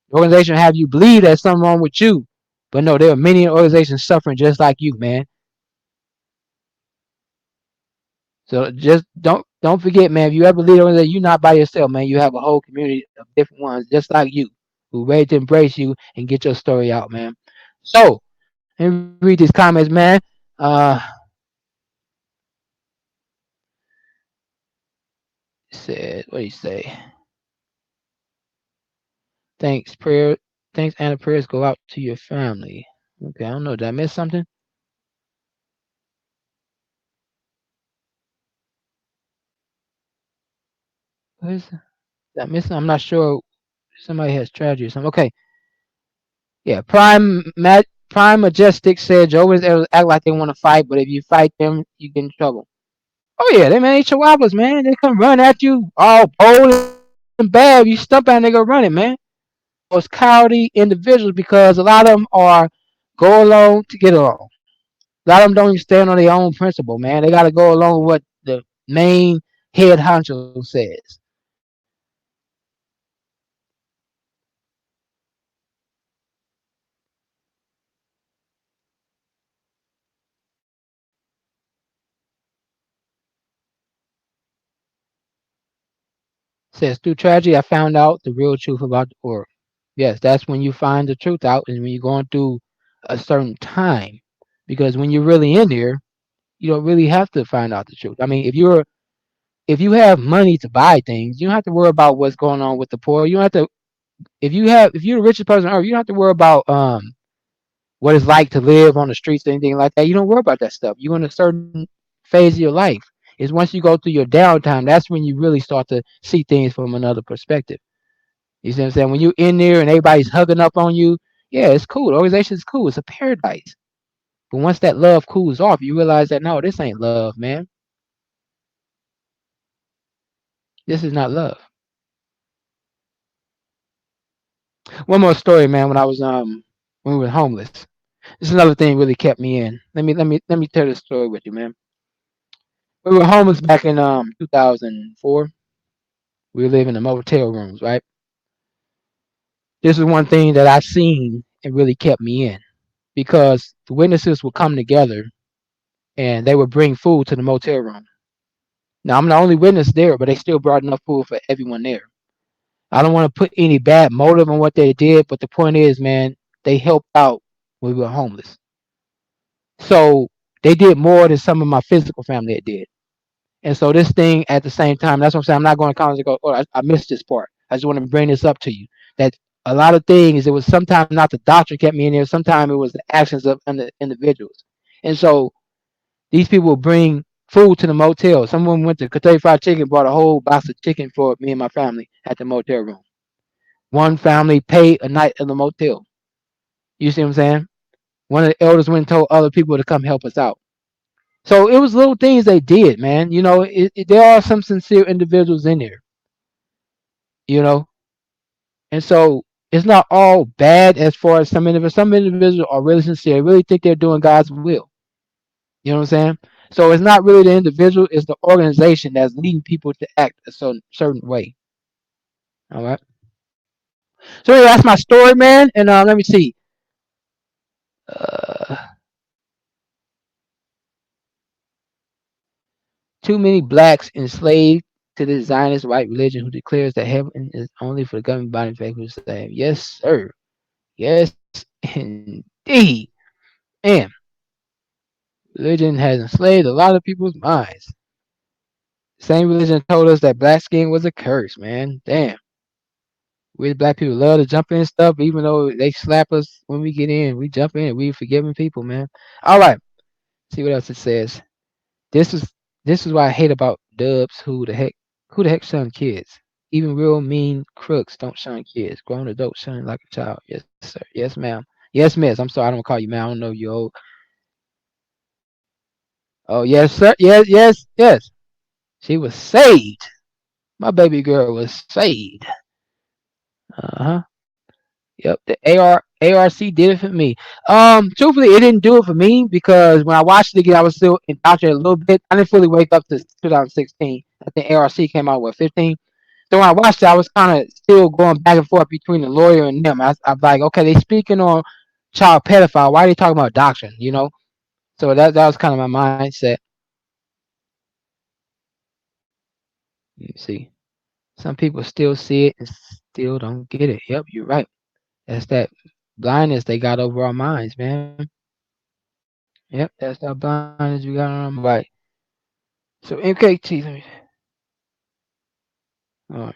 The organization have you believe there's something wrong with you, but no, there are many organizations suffering just like you, man. So just don't forget, man. If you ever lead an organization, you're not by yourself, man. You have a whole community of different ones, just like you, who ready to embrace you and get your story out, man. So let me read these comments, man. Uh, said what do you say? Thanks, prayer. Thanks, and prayers go out to your family. Okay, I don't know. Did I miss something? What is did I miss? I'm not sure. Somebody has tragedy or something. Okay, yeah. Prime Majestic said Jehovah's Elders act like they want to fight, but if you fight them, you get in trouble. Oh yeah, they man, they chihuahuas, man. They come run at you all bold and bad. You stump out and they go running, man. Most cowardly individuals because a lot of them are go along to get along. A lot of them don't even stand on their own principle, man. They got to go along with what the main head honcho says. Says through tragedy, I found out the real truth about the org. Yes, that's when you find the truth out, and when you're going through a certain time, because when you're really in there, you don't really have to find out the truth. I mean, if you have money to buy things, you don't have to worry about what's going on with the poor. You don't have to if you're the richest person on earth, you don't have to worry about what it's like to live on the streets or anything like that. You don't worry about that stuff. You're in a certain phase of your life. Is once you go through your downtime, that's when you really start to see things from another perspective. You see what I'm saying? When you're in there and everybody's hugging up on you, yeah, it's cool. The organization is cool. It's a paradise. But once that love cools off, you realize that no, this ain't love, man. This is not love. One more story, man. When we were homeless, this is another thing really kept me in. Let me tell this story with you, man. We were homeless back in 2004. We were living in motel rooms, right? This is one thing that I seen and really kept me in because the witnesses would come together and they would bring food to the motel room. Now I'm the only witness there, but they still brought enough food for everyone there. I don't want to put any bad motive on what they did, but the point is, man, they helped out when we were homeless. So they did more than some of my physical family that did. And so this thing at the same time, that's what I'm saying. I'm not going to college and go, oh, I missed this part. I just want to bring this up to you. That a lot of things, it was sometimes not the doctor kept me in there, sometimes it was the actions of individuals. And so these people would bring food to the motel. Someone went to Kentucky Fried Chicken, brought a whole box of chicken for me and my family at the motel room. One family paid a night in the motel. You see what I'm saying? One of the elders went and told other people to come help us out. So it was little things they did, man. You know, there are some sincere individuals in there, you know, and so it's not all bad as far as some individuals. Some individuals are really sincere, really think they're doing God's will. You know what I'm saying? So it's not really the individual; it's the organization that's leading people to act a certain way. All right. So anyway, that's my story, man. And let me see. Uh, Too many blacks enslaved to the Zionist white religion who declares that heaven is only for the government body and faithful to save. Yes, sir. Yes, indeed. Man, religion has enslaved a lot of people's minds. Same religion told us that black skin was a curse, man. Damn. We the black people love to jump in stuff, even though they slap us when we get in. We jump in. We forgiving people, man. All right. See what else it says. This is this is what I hate about dubs. Who the heck shun kids? Even real mean crooks don't shun kids. Grown adults shun like a child. Yes, sir. Yes, ma'am. Yes, miss. I'm sorry. I don't call you ma'am. I don't know you old. Oh, yes, sir. Yes, yes, yes. She was saved. My baby girl was saved. Uh huh. Yep. The ARC did it for me. Truthfully, it didn't do it for me because when I watched it again, I was still indoctrinated a little bit. I didn't fully wake up to 2016. I think ARC came out what 15. So when I watched it, I was kind of still going back and forth between the lawyer and them. I'm like, okay, they speaking on child pedophile. Why are they talking about doctrine? So that was kind of my mindset. You see, some people still see it and still don't get it. Yep, you're right. That's that blindness they got over our minds, man. Yep, that's that blindness we got on our mind. Right. So MKT, let me. Uh,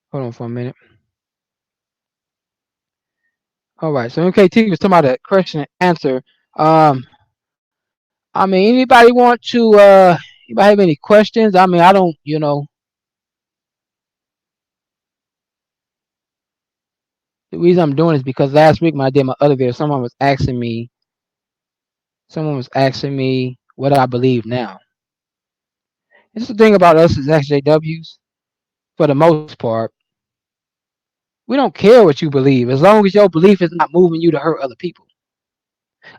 hold on for a minute. All right. So MKT was talking about the question and answer. I mean, anybody want to? Anybody have any questions? I mean, I don't. The reason I'm doing is because last week when I did my other video, someone was asking me what I believe now. It's the thing about us as XJWs, for the most part, we don't care what you believe as long as your belief is not moving you to hurt other people.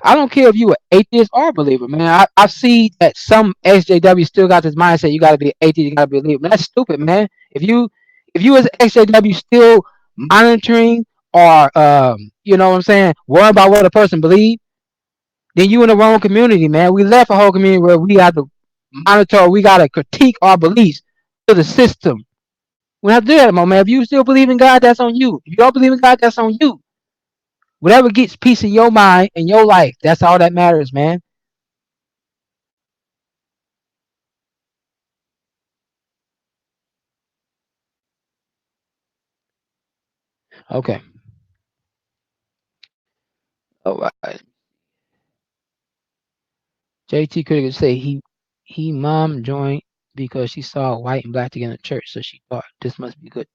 I don't care if you an atheist or a believer, man. I see that some XJW still got this mindset. You got to be an atheist, you got to be a believer. Man, that's stupid, man. If you as an XJW still monitoring or what I'm saying, worrying about what a person believes, then you in the wrong community, man. We left a whole community where we got to monitor, we got to critique our beliefs to the system. We have to do that, man. If you still believe in God, that's on you. If you don't believe in God, that's on you. Whatever gets peace in your mind and your life, that's all that matters, man. Okay. All right. JT Critical say he mom joined because she saw white and black together in church, so she thought this must be good.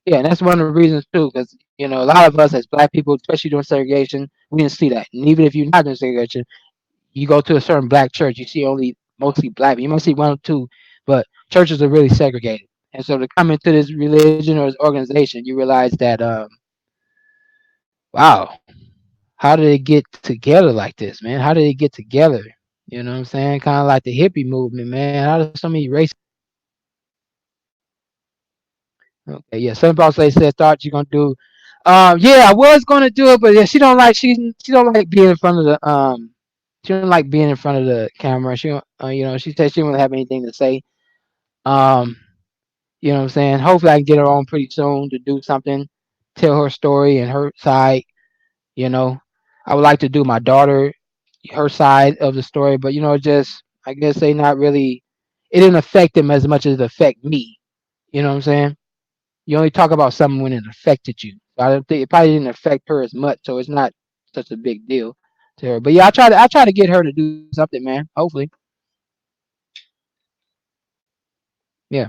Yeah, and that's one of the reasons too, because a lot of us as black people, especially during segregation, we didn't see that. And even if you're not doing segregation, you go to a certain black church, you see only mostly black. You might see one or two, but churches are really segregated. And so to come into this religion or this organization, you realize that, wow, how did it get together like this, man? How did it get together? You know what I'm saying? Kind of like the hippie movement, man. How does so many races? Okay, yeah. Some boss lady said thought you're gonna do. Yeah, I was gonna do it, but yeah, she don't like being in front of the she don't like being in front of the camera. She don't, she said she won't have anything to say. Um, you know what I'm saying? Hopefully, I can get her on pretty soon to do something, tell her story and her side. You know, I would like to do my daughter, her side of the story, but just I guess they not really. It didn't affect them as much as it affect me. You know what I'm saying? You only talk about something when it affected you. So I don't think it probably didn't affect her as much, so it's not such a big deal to her. But yeah, I try to get her to do something, man. Hopefully, yeah.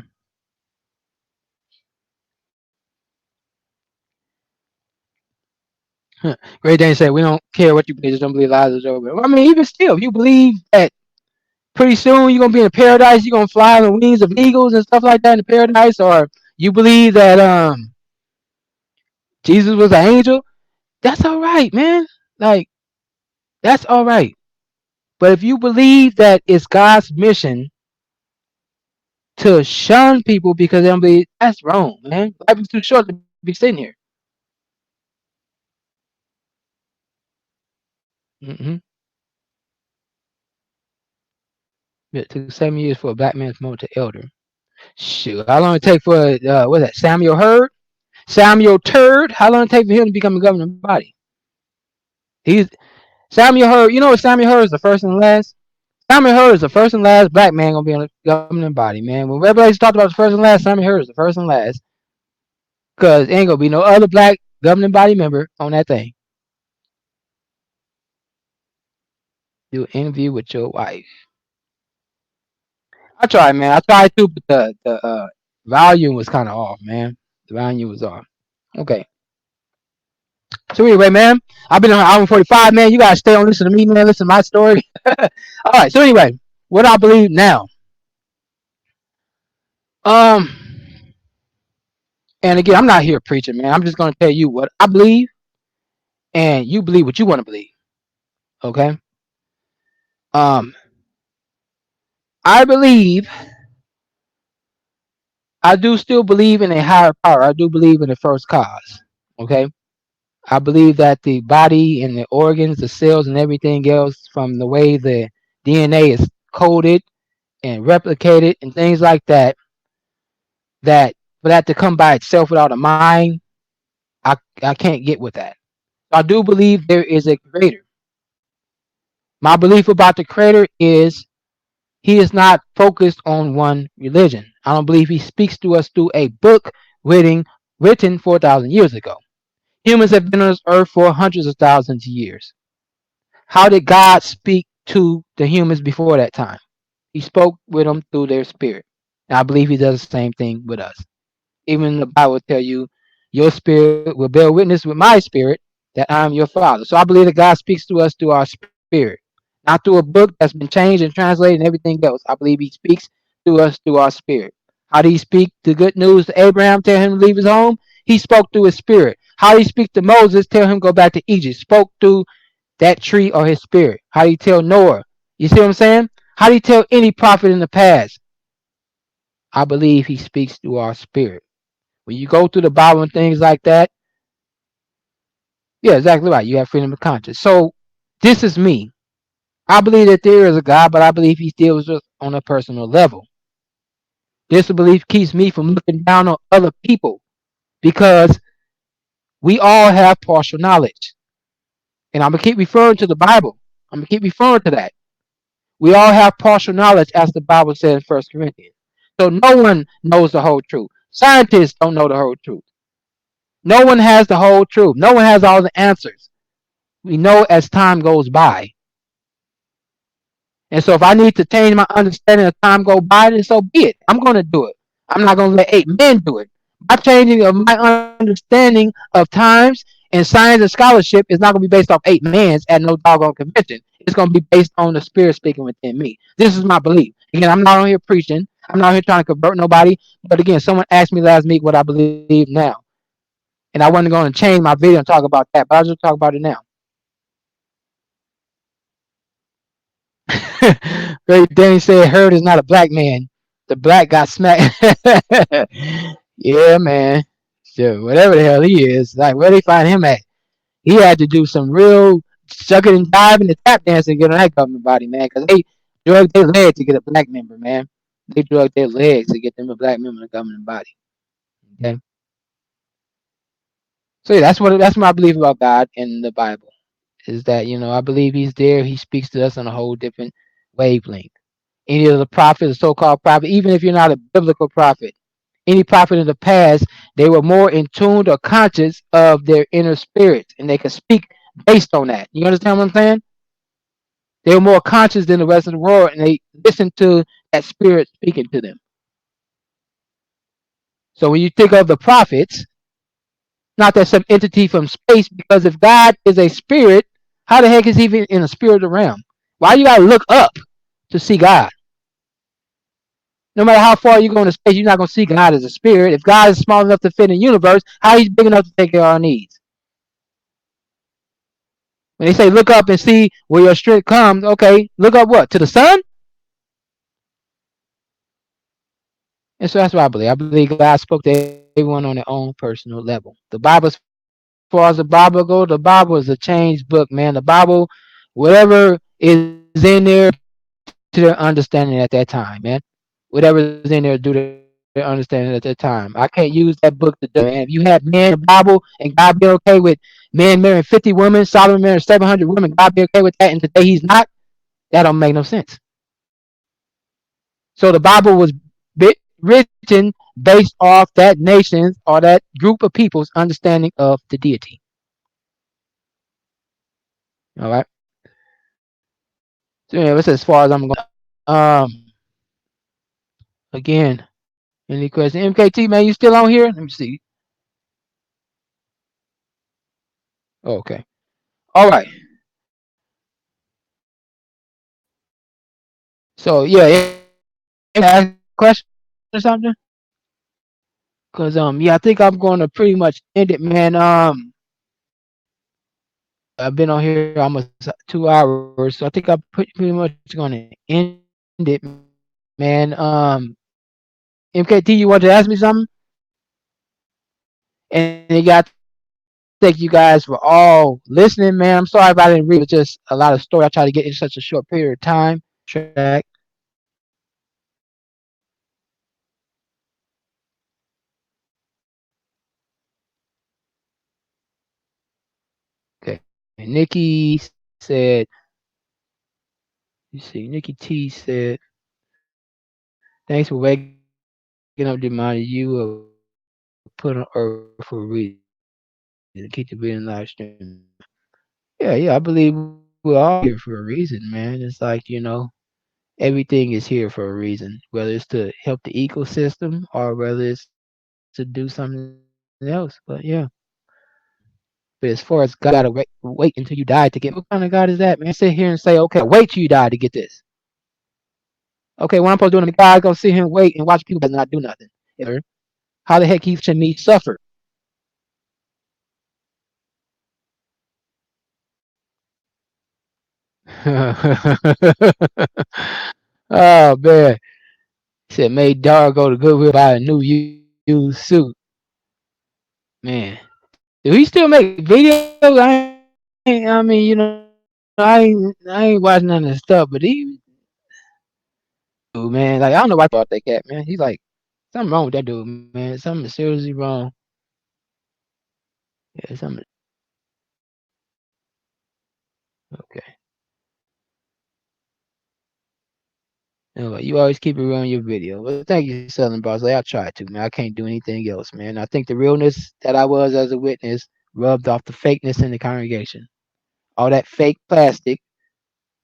Great Dane said we don't care what you believe, just don't believe lies is over. Well, I mean, even still, if you believe that pretty soon you're gonna be in paradise, you're gonna fly on the wings of eagles and stuff like that in the paradise, or you believe that Jesus was an angel, that's all right, man. Like that's all right. But if you believe that it's God's mission to shun people because they don't believe, that's wrong, man. Life is too short to be sitting here. Mm-hmm. It took 7 years for a black man to promote to elder. Shoot, how long it take for what's that? Samuel Turd. How long it take for him to become a governing body? He's Samuel Hurd. You know what Samuel Hurd is the first and last. Samuel Hurd is the first and last black man gonna be on the governing body, man. When everybody's talked about the first and last, Samuel Hurd is the first and last, cause ain't gonna be no other black governing body member on that thing. Do an interview with your wife. I tried, man. I tried to, but the volume was kind of off, man. The volume was off. Okay. So anyway, man, I've been on hour 45, man. You gotta stay on, listen to me, man. Listen to my story. All right. So anyway, what I believe now. Um, and again, I'm not here preaching, man. I'm just gonna tell you what I believe, and you believe what you want to believe. Okay. Um, I believe, I do still believe in a higher power. I do believe in the first cause. Okay. I believe that the body and the organs, the cells, and everything else, from the way the DNA is coded and replicated and things like that, that for that to come by itself without a mind, I can't get with that. I do believe there is a creator. My belief about the creator is he is not focused on one religion. I don't believe he speaks to us through a book written 4,000 years ago. Humans have been on this earth for hundreds of thousands of years. How did God speak to the humans before that time? He spoke with them through their spirit. And I believe he does the same thing with us. Even the Bible will tell you, your spirit will bear witness with my spirit that I am your father. So I believe that God speaks to us through our spirit, not through a book that's been changed and translated and everything else. I believe he speaks to us through our spirit. How did he speak the good news to Abraham, tell him to leave his home? He spoke through his spirit. How did he speak to Moses, tell him go back to Egypt? Spoke through that tree or his spirit. How do you tell Noah? You see what I'm saying? How do you tell any prophet in the past? I believe he speaks through our spirit. When you go through the Bible and things like that, yeah, exactly right. You have freedom of conscience. So this is me. I believe that there is a God, but I believe he deals with us on a personal level. This belief keeps me from looking down on other people because we all have partial knowledge. And I'm going to keep referring to the Bible. I'm going to keep referring to that. We all have partial knowledge, as the Bible says in 1 Corinthians. So no one knows the whole truth. Scientists don't know the whole truth. No one has the whole truth. No one has all the answers. We know as time goes by. And so if I need to change my understanding as time go by, then so be it. I'm going to do it. I'm not going to let 8 men do it. My changing of my understanding of times and science and scholarship is not going to be based off 8 men's at no doggone convention. It's going to be based on the spirit speaking within me. This is my belief. Again, I'm not on here preaching. I'm not here trying to convert nobody. But again, someone asked me last week what I believe now. And I wasn't going to change my video and talk about that, but I'll just talk about it now. Great Danny said Heard is not a black man. The black got smacked. Yeah, man. Sure, whatever the hell he is, like where they find him at? He had to do some real shucking and diving and tap dancing to get on that government body, man. Because they drug their legs to get a black member, man. They drug their legs to get them a black member in the government body. Okay. So yeah, that's my belief about God and the Bible. Is that I believe He's there. He speaks to us on a whole different wavelength. Any of the prophets, so-called prophet, even if you're not a biblical prophet, any prophet in the past, they were more in tune or conscious of their inner spirit, and they could speak based on that. You understand what I'm saying? They were more conscious than the rest of the world, and they listened to that spirit speaking to them. So when you think of the prophets, not that some entity from space, because if God is a spirit, how the heck is he even in a spiritual realm? Why you gotta look up to see God? No matter how far you go into space, you're not going to see God as a spirit. If God is small enough to fit in the universe, how he's big enough to take care of our needs? When they say look up and see where your strength comes, okay, look up what? To the sun? And so that's what I believe. I believe God spoke to everyone on their own personal level. The Bible, as far as the Bible goes, the Bible is a changed book, man. The Bible, whatever is in there, due to their understanding at that time, man. Whatever is in there, due to their understanding at that time. I can't use that book to judge nobody, man. If you have man in the Bible and God being okay with man marrying 50 women, Solomon marrying 700 women, God be okay with that, and today he's not, that don't make no sense. So the Bible was written based off that nation's or that group of people's understanding of the deity. All right. So anyway, that's as far as I'm going. Again, any question? MKT, man, you still on here? Let me see. Oh, okay. All right. So yeah, ask a question or something. Cause yeah, I think I'm going to pretty much end it, man. I've been on here almost 2 hours, so I think I'm pretty much going to end it, man. man. MKT, you want to ask me something? And you got to thank you guys for all listening, man. I'm sorry if I didn't read. It was just a lot of story I tried to get in such a short period of time. Track. Okay. Nikki said, you see, Nikki T said, thanks for waking up the mind you were put on earth for a reason. Keep the video and live stream. Yeah, I believe we're all here for a reason, man. It's like, everything is here for a reason, whether it's to help the ecosystem or whether it's to do something else. But yeah, but as far as God, you gotta wait until you die to get. Man, what kind of God is that, man? Sit here and say, okay, I gotta wait till you die to get this. Okay, what I'm supposed to do in the God gonna sit here and wait and watch people bad and not do nothing. Sir, how the heck he watching me suffer? Oh man, he said made dog go to Goodwill buy a new used suit. Man, do he still make videos? I mean, I ain't watching none of his stuff, but dude, man, like I don't know why people thought that cat, man. He's like something wrong with that dude, man. Something is seriously wrong. Yeah, something. Okay. Anyway, you always keep it real in your video. Well, thank you, Southern Boss. Like, I try to, man. I can't do anything else, man. I think the realness that I was as a witness rubbed off the fakeness in the congregation. All that fake plastic,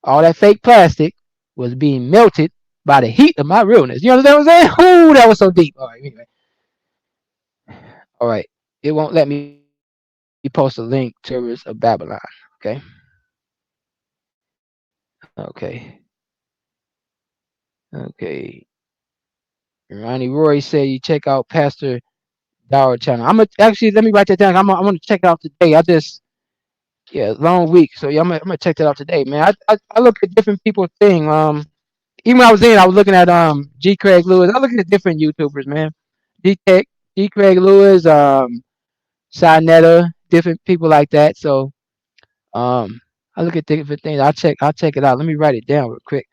all that fake plastic was being melted by the heat of my realness. You understand what I'm saying? Ooh, that was so deep. All right, anyway. All right. It won't let me post a link to Tourists of Babylon. Okay. Okay. Okay. Ronnie Roy said you check out Pastor Dara channel. I'm gonna actually let me write that down. I'm gonna check it out today. I just long week, so yeah, I'm gonna check that out today, man. I look at different people's thing. Even when I was in, I was looking at G Craig Lewis. I look at different YouTubers, man. G Craig, G Craig Lewis, Sinetta, different people like that. So um, I look at different things. I'll check it out. Let me write it down real quick.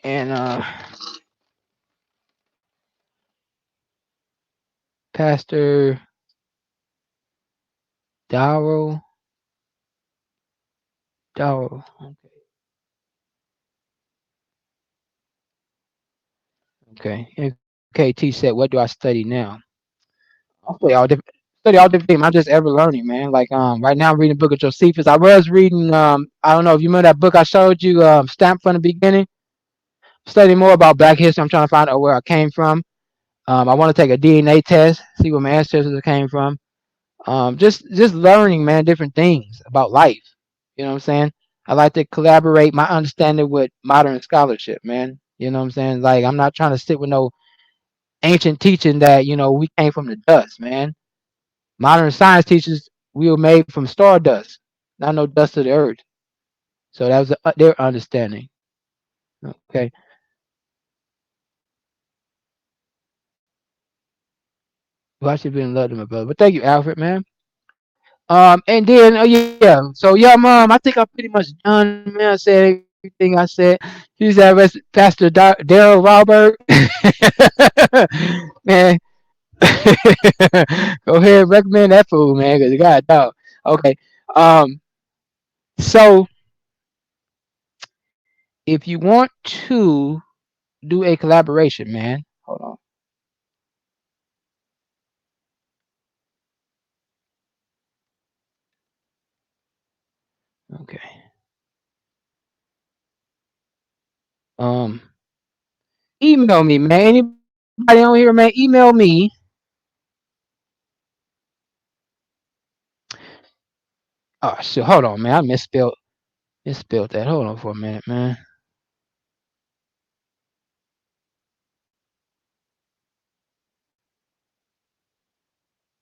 And Pastor Darrow, Darrow. Okay. MKT said, "What do I study now?" I study all different things. I'm just ever learning, man. Like right now I'm reading the book of Josephus. I was reading I don't know if you remember that book I showed you, Stamped from the Beginning. Studying more about Black history. I'm trying to find out where I came from. I want to take a DNA test, see where my ancestors came from. Just learning, man, different things about life. You know what I'm saying? I like to collaborate my understanding with modern scholarship, man. You know what I'm saying? Like I'm not trying to sit with no ancient teaching that we came from the dust, man. Modern science teaches we were made from stardust, not no dust of the earth. So that was their understanding. Okay. Well, I should be in love with my brother. But thank you, Alfred, man. And then yeah. So yeah, mom, I think I'm pretty much done, man. I said everything I said. She's that Pastor Daryl Robert. Man, go ahead and recommend that food, man, because God dog. Okay. Um. So if you want to do a collaboration, man, hold on. Okay. Um. Email me, man. Anybody on here, man? Email me. Oh shit. Hold on, man. I misspelled that. Hold on for a minute, man.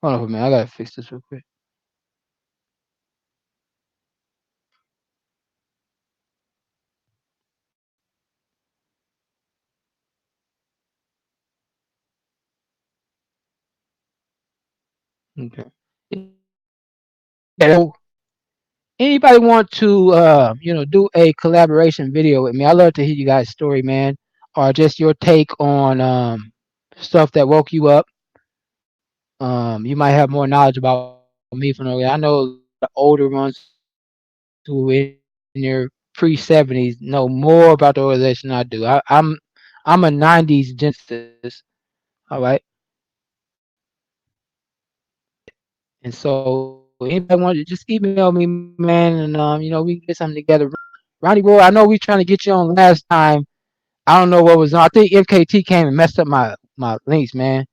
Hold on for a minute. I gotta fix this real quick. Okay. Yeah, anybody want to do a collaboration video with me? I love to hear you guys' story, man, or just your take on stuff that woke you up. You might have more knowledge about me from earlier. I know a lot of older ones who in their pre-70s know more about the organization than I do. I'm a '90s Genesis. All right, and so anybody want to just email me, man, and we can get something together. Ronnie boy, I know we trying to get you on last time. I don't know what was on. I think MKT came and messed up my links, man.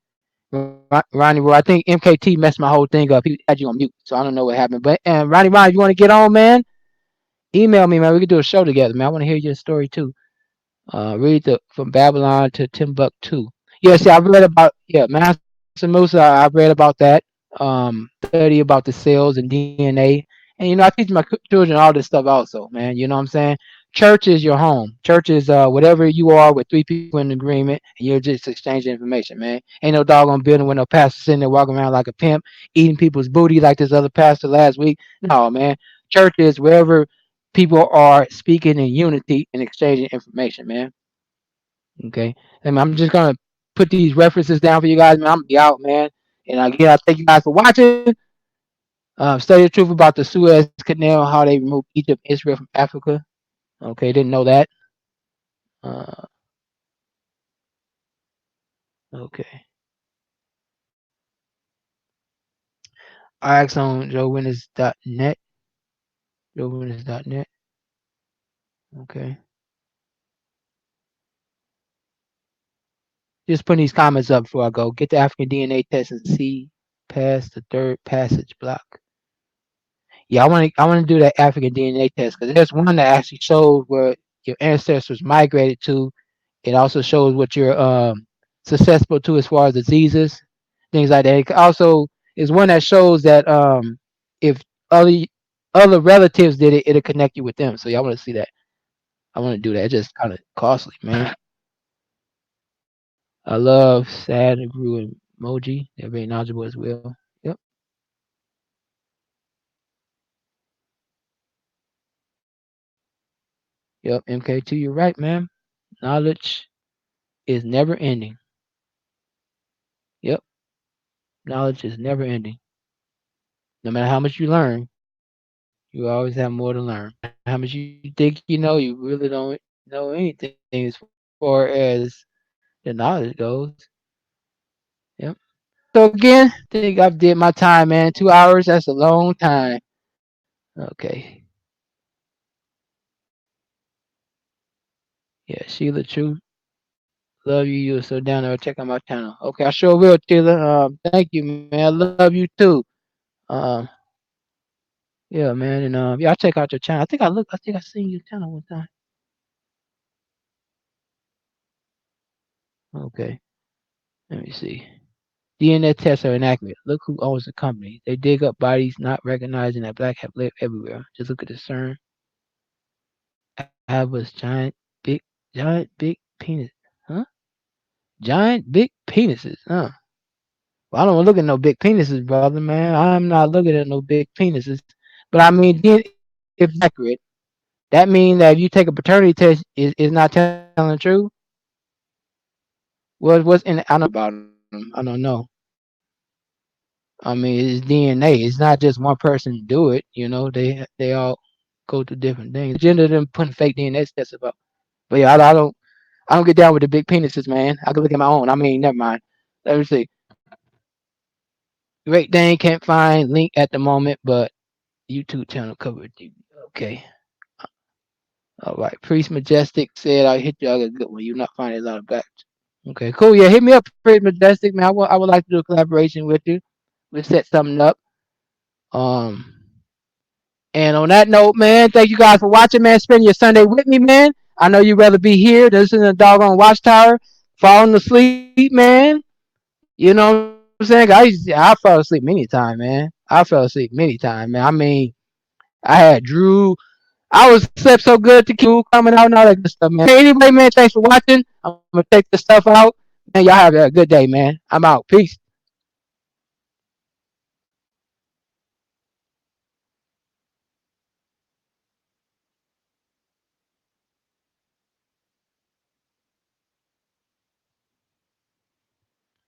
Ronnie boy, I think MKT messed my whole thing up. He had you on mute, so I don't know what happened. But Ronnie, if you want to get on, man, email me, man. We can do a show together, man. I want to hear your story too. Read the From Babylon to Timbuktu. Yeah, see, I read about Master Musa. I read about that. Study about the cells and DNA, and I teach my children all this stuff also, man. You know what I'm saying? Church is your home. Church is whatever you are with three people in agreement, and you're just exchanging information, man. Ain't no doggone building with no pastor sitting there walking around like a pimp, eating people's booty like this other pastor last week. No, man. Church is wherever people are speaking in unity and exchanging information, man. Okay. And I'm just gonna put these references down for you guys, man. I'm gonna be out, man. And again, I thank you guys for watching. Study the truth about the Suez Canal, how they removed Egypt, Israel from Africa. Okay, didn't know that. Uh, okay. I asked on joewinnes.net. Joewinnes.net. Okay. Just putting these comments up before I go. Get the African DNA test and see past the third passage block. Yeah, I want to do that African DNA test because there's one that actually shows where your ancestors migrated to. It also shows what you're susceptible to as far as diseases, things like that. It also is one that shows that if other other relatives did it, it'll connect you with them. So y'all want to see that? I want to do that. It's just kind of costly, man. I love sad and grew emoji. They're very knowledgeable as well. Yep. Yep. MK2, you're right, man. Knowledge is never ending. Yep. Knowledge is never ending. No matter how much you learn, you always have more to learn. How much you think you know, you really don't know anything as far as the knowledge goes. Yep. So again, I think I've did my time, man. 2 hours, that's a long time. Okay. Yeah, Sheila True. Love you. You're so down there. Check out my channel. Okay, I sure will, Sheila. Thank you, man. I love you too. Um, yeah, man, and yeah, I check out your channel. I think I seen your channel one time. Okay, let me see. DNA tests are inaccurate. Look who owns the company. They dig up bodies not recognizing that black have lived everywhere. Just look at the CERN. Have was giant big penis. Huh? Giant big penises. Huh? Well, I don't look at no big penises, brother, man. I'm not looking at no big penises. But I mean, then if it's accurate, that means that if you take a paternity test, is not telling the truth. What's in it? I don't know about them. I don't know. I mean, it's DNA. It's not just one person do it. They all go through different things. Agenda of them putting fake DNA tests about. But yeah, I don't get down with the big penises, man. I can look at my own. I mean, never mind. Let me see. Great Dane can't find link at the moment, but YouTube channel covered. Okay. All right. Priest Majestic said I hit you. I got a good one. You're not finding a lot of back. Okay, cool. Yeah, hit me up, Priest Majestic, man. I would like to do a collaboration with you. We'll set something up. Um, and on that note, man, thank you guys for watching, man. Spend your Sunday with me, man. I know you'd rather be here than listening to the doggone watchtower, falling asleep, man. You know what I'm saying? I fell asleep many times, man. I fell asleep many times, man. I mean, I had Drew. I was slept so good to keep Drew coming out and all that good stuff, man. Hey, anyway, man, thanks for watching. I'm gonna take this stuff out. Man, y'all have a good day, man. I'm out. Peace.